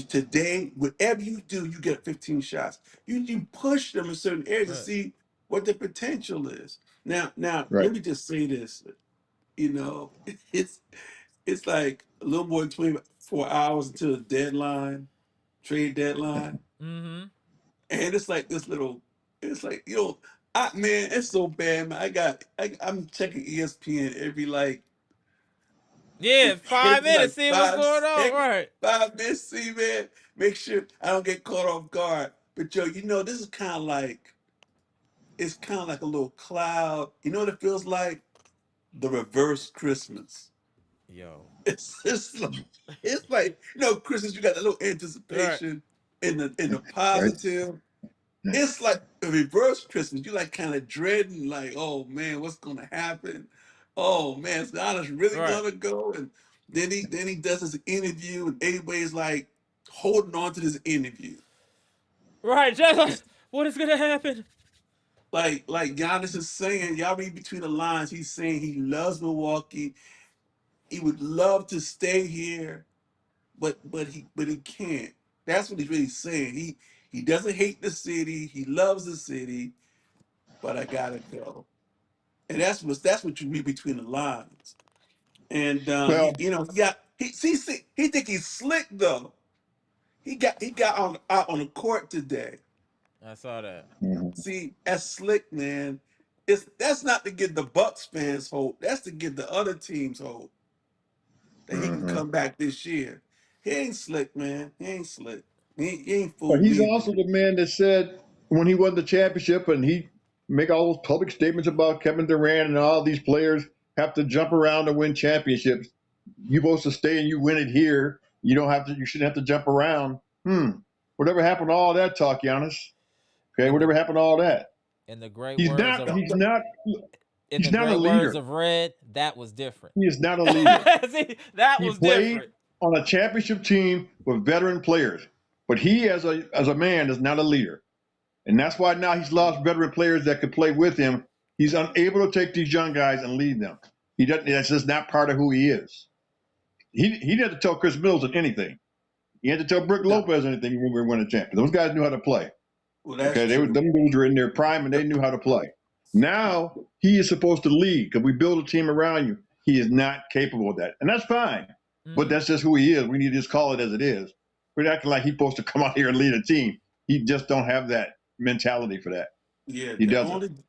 Today, whatever you do, you get 15 shots. You push them in certain areas to Right. see what the potential is. Now, Right. let me just say this. You know, it's it's like a little more than 24 hours until the deadline, trade deadline. Mm-hmm. And it's like this little, it's like, man, it's so bad, man. I'm checking ESPN Yeah, 5 minutes. like See what's five going on. seconds, Right. 5 minutes, see, man. Make sure I don't get caught off guard. But this is it's kind of like a little cloud. You know what it feels like? The reverse Christmas. Yo. It's just like, Christmas, you got that little Right. anticipation in the Right. positive. It's like a reverse Christmas. You like kind of dreading, like, oh man, what's gonna happen? Oh man, is Giannis really Right. gonna go? And then he does his interview, and everybody's like holding on to this interview. Right. Just like, what is gonna happen? Like Giannis is saying, y'all read between the lines. He's saying he loves Milwaukee. He would love to stay here, but he can't. That's what he's really saying. He doesn't hate the city. He loves the city, but I gotta go. And that's what you read between the lines. And Well, he think he's slick though. He got out on the court today. I saw that. mhm. See, that's slick, man. That's not to give the Bucks fans hope. That's to give the other teams hope that he can Mhm. come back this year. He ain't slick, man. He ain't slick. He ain't But fooled he's me, also man. the man that said when he won the championship and he make all those public statements about Kevin Durant and all these players have to jump around to win championships. You're supposed to stay and you win it here. You don't have to. You shouldn't have to jump around. Whatever happened to all that talk, Giannis? Okay, In the whatever happened to all that? in the great He's words not. of He's not. in He's the not a great words leader. of Red, that was different. He is not a leader. See, that He was played different. on a championship team with veteran players, but he, as a man, is not a leader. And that's why now he's lost veteran players that could play with him. He's unable to take these young guys and lead them. He doesn't. That's just not part of who he is. He didn't have to tell Chris Middleton anything. He had to tell Brook No, Lopez anything when we were winning champions. Those guys knew how to play. well, that's Okay, true. them dudes were in their prime and they knew how to play. Now he is supposed to lead because we build a team around you. He is not capable of that, and that's fine. But that's just who he is. We need to just call it as it is. We're acting like he's supposed to come out here and lead a team. He just don't have that mentality for that. Yeah, He the doesn't.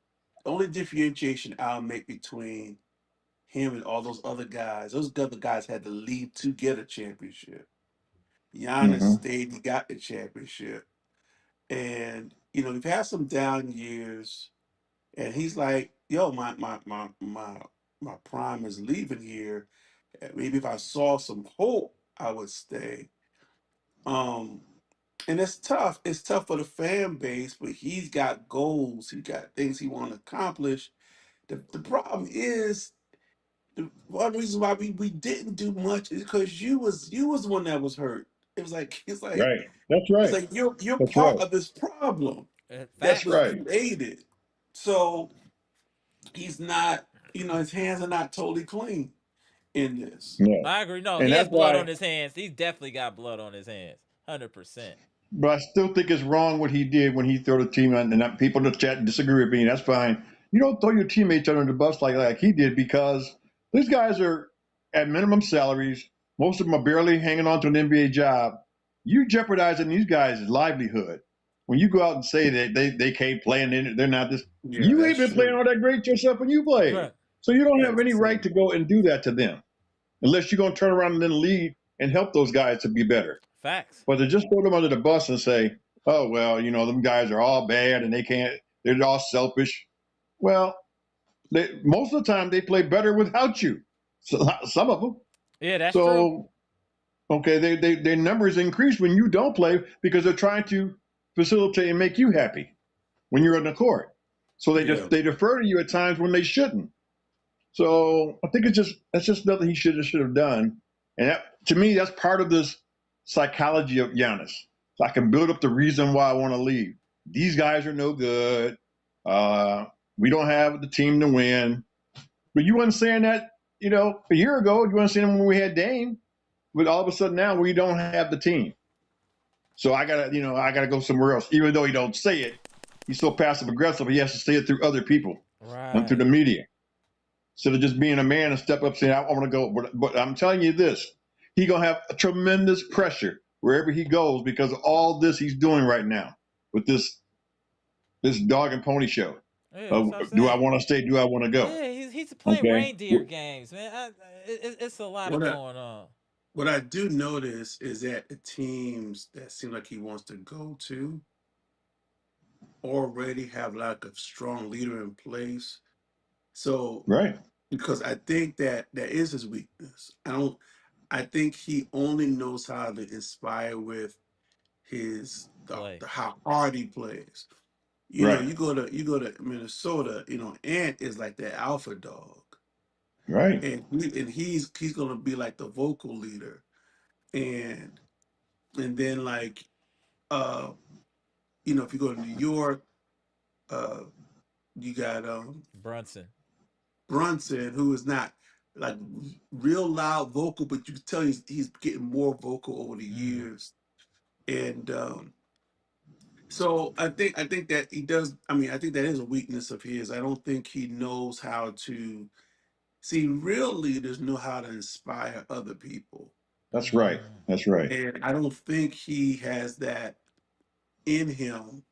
only differentiation I'll make between him and all those other guys had to leave to get a championship. Giannis Mm-hmm. stayed, he got the championship. And we've had some down years, and he's like, yo, my prime is leaving here. Maybe if I saw some hope, I would stay. Um, and it's tough. It's tough for the fan base, but he's got goals. He got things he want to accomplish. The problem is the one reason why we didn't do much is because you was the one that was hurt. Right. That's It's right. like you're That's part right. of this problem that That's Facts. was right. created. So he's not, his hands are not totally clean in this. No. I agree. No, And he has that's blood why. on his hands. He's definitely got blood on his hands. 100%. But I still think it's wrong what he did when he threw the team on. And people in the chat disagree with me. That's fine. You don't throw your teammates under the bus like he did because these guys are at minimum salaries. Most of them are barely hanging on to an NBA job. You jeopardizing these guys' livelihood when you go out and say that they can't play and they're not this. Yeah, You ain't that's been playing true. all that great yourself when you played. Right. So you don't have That's any right true. to go and do that to them unless you're going to turn around and then lead and help those guys to be better. Facts. But to just throw them under the bus and say, oh, well, them guys are all bad and they're all selfish. Well, most of the time they play better without you. So, some of them. Yeah, that's true. So, okay, their numbers increase when you don't play because they're trying to facilitate and make you happy when you're on the court. So Yeah. they defer to you at times when they shouldn't. So I think that's just nothing he should have done. And to me, that's part of this psychology of Giannis. So I can build up the reason why I want to leave. These guys are no good. We don't have the team to win. But you weren't saying that, a year ago. You weren't saying when we had Dame. But all of a sudden now we don't have the team. So I gotta go somewhere else. Even though he don't say it, he's so passive aggressive. He has to say it through other people and through Right. the media. Instead of just being a man and step up saying, I want to go. But I'm telling you this, he's going to have a tremendous pressure wherever he goes because of all this he's doing right now with this dog and pony show. Yeah, that's what I'm Do I saying. want to stay? Do I want to go? Yeah, he's playing Okay. reindeer games, man. It's a lot of What I going on. what I do notice is that the teams that seem like he wants to go to already have like a strong leader in place. So Right. because I think that is his weakness. I think he only knows how to inspire with Play. the how hard he plays. Right. You go to Minnesota, Ant is like the alpha dog. Right. And he's gonna be like the vocal leader. And then like uh if you go to New York, uh you got Brunson. Brunson, who is not like real loud vocal, but you can tell he's getting more vocal over the years. And so I think that he does. I mean, I think that is a weakness of his. I don't think he knows how to see. Real leaders know how to inspire other people, That's right. That's right. and I don't think he has that in him.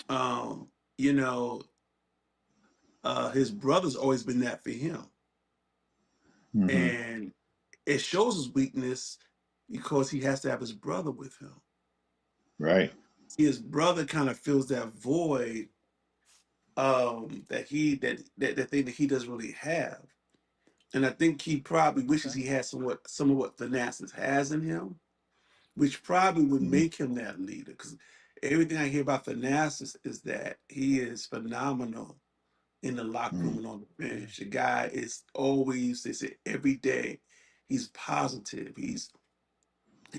Um, you know, his brother's always been that for him, Hmm. and it shows his weakness because he has to have his brother with him. Right. His brother kind of fills that void that thing that he doesn't really have. And I think he probably wishes Okay. he had some of what Thanasis has in him, which probably would Hmm. make him that leader. Because everything I hear about Thanasis is that he is phenomenal in the locker room Hmm. and on the bench. The guy is always, they say every day, he's positive. He's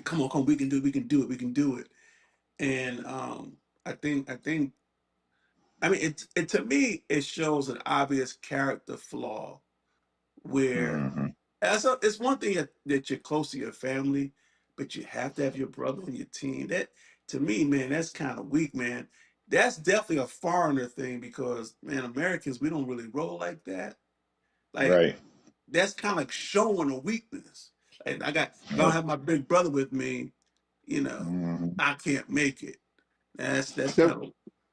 come on, we can do it, we can do it, we can do it. And I think I mean it to me it shows an obvious character flaw where Hmm. it's one thing that you're close to your family, but you have to have your brother on your team. That, to me, man, that's kind of weak, man. That's definitely a foreigner thing because, man, Americans, we don't really roll like that. Like, Right. that's kind of showing a weakness. Like, if I don't Yep. have my big brother with me, Mm-hmm. I can't make it. That's That, kind of,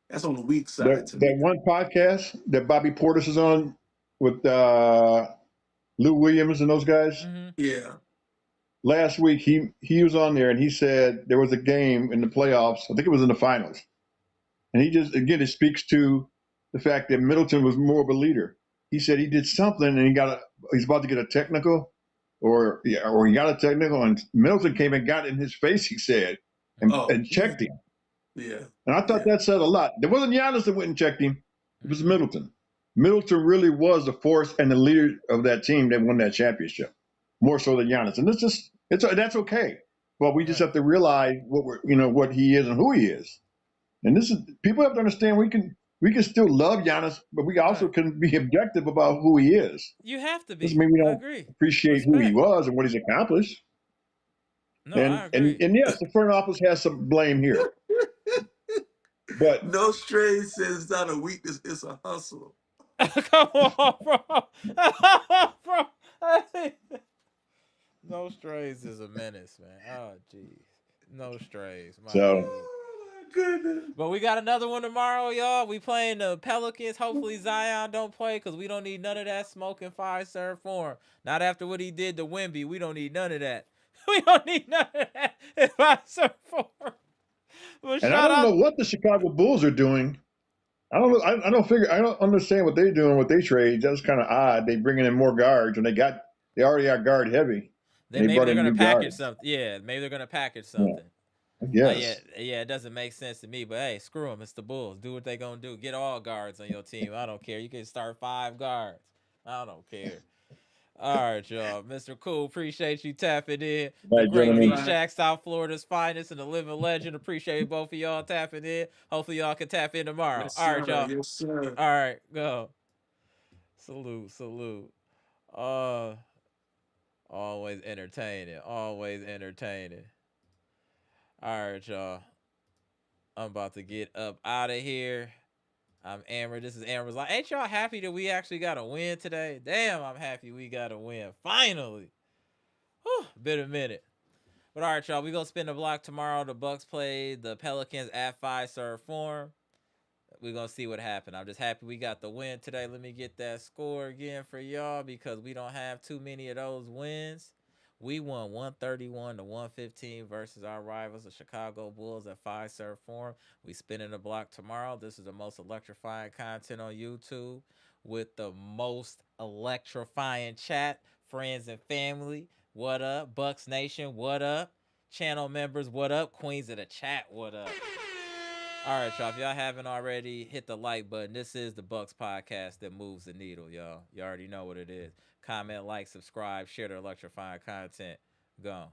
that's on the weak side that to that me. one podcast that Bobby Portis is on with Lou Williams and those guys. Mm-hmm. Yeah. Last week he was on there and he said there was a game in the playoffs. I think it was in the finals, and he just again it speaks to the fact that Middleton was more of a leader. He said he did something and he's about to get a technical, or he got a technical, and Middleton came and got in his face. He said Oh, and checked him. yeah. And I thought Yeah. that said a lot. There wasn't Giannis that went and checked him. It was Mm-hmm. Middleton. Middleton really was the force and the leader of that team that won that championship, more so than Giannis. And that's okay. But we just Right. have to realize what he is and who he is. And this is people have to understand we can still love Giannis, but we also Right. can be objective about who he is. You have to Doesn't be. mean we I don't agree. appreciate who he Respect. was and what he's accomplished. No, I agree. And yes, the front office has some blame here. But No strays says it's not a weakness, it's a hustle. Come on, bro. Bro. No strays is a menace, man. Oh, jeez. No strays, my so dude. Oh my goodness. But we got another one tomorrow, y'all. We playing the Pelicans. Hopefully Zion don't play because we don't need none of that smoking Fiserv Forum. Not after what he did to Wemby. We don't need none of that. We don't need none of that in Fiserv Forum. Well, and I shout don't out. know what the Chicago Bulls are doing. I don't know. I don't understand what they're doing with they trade. That's kind of odd. They bringing in more guards when they already are guard heavy. And they Maybe brought they're in gonna new package guards. something. Yeah, maybe they're gonna package Yeah, something. I Yeah, guess. yeah, it doesn't make sense to me. But hey, screw them. It's the Bulls. Do what they gonna do. Get all guards on your team. I don't care. You can start 5 guards. I don't care. All right, y'all. Mr. Cool, appreciate you tapping in. All The right, Great All P gentlemen. right. Shack, South Florida's finest, and the living legend. Appreciate both of y'all tapping in. Hopefully, y'all can tap in tomorrow. Yes, All right, sir. y'all. Yes, sir. All right, go. Salute, salute. Uh, always entertaining. Always entertaining. All right, y'all. I'm about to get up out of here. I'm Amber. This is Amber's like, ain't y'all happy that we actually got a win today? Damn, I'm happy we got a win. Finally. Whew, been a minute. But all right, y'all. We gonna spin the block tomorrow. The Bucks play the Pelicans at Fiserv Forum. We're gonna see what happened. I'm just happy we got the win today. Let me get that score again for y'all because we don't have too many of those wins. We won 131 to 115 versus our rivals, the Chicago Bulls at Fiserv Forum. We spinning the block tomorrow. This is the most electrifying content on YouTube with the most electrifying chat. Friends and family, what up? Bucks Nation, what up? Channel members, what up? Queens of the chat, what up? All right, y'all. If y'all haven't already, hit the like button. This is the Bucks podcast that moves the needle, y'all. You already know what it is. Comment, like, subscribe, share the electrifying content. Go.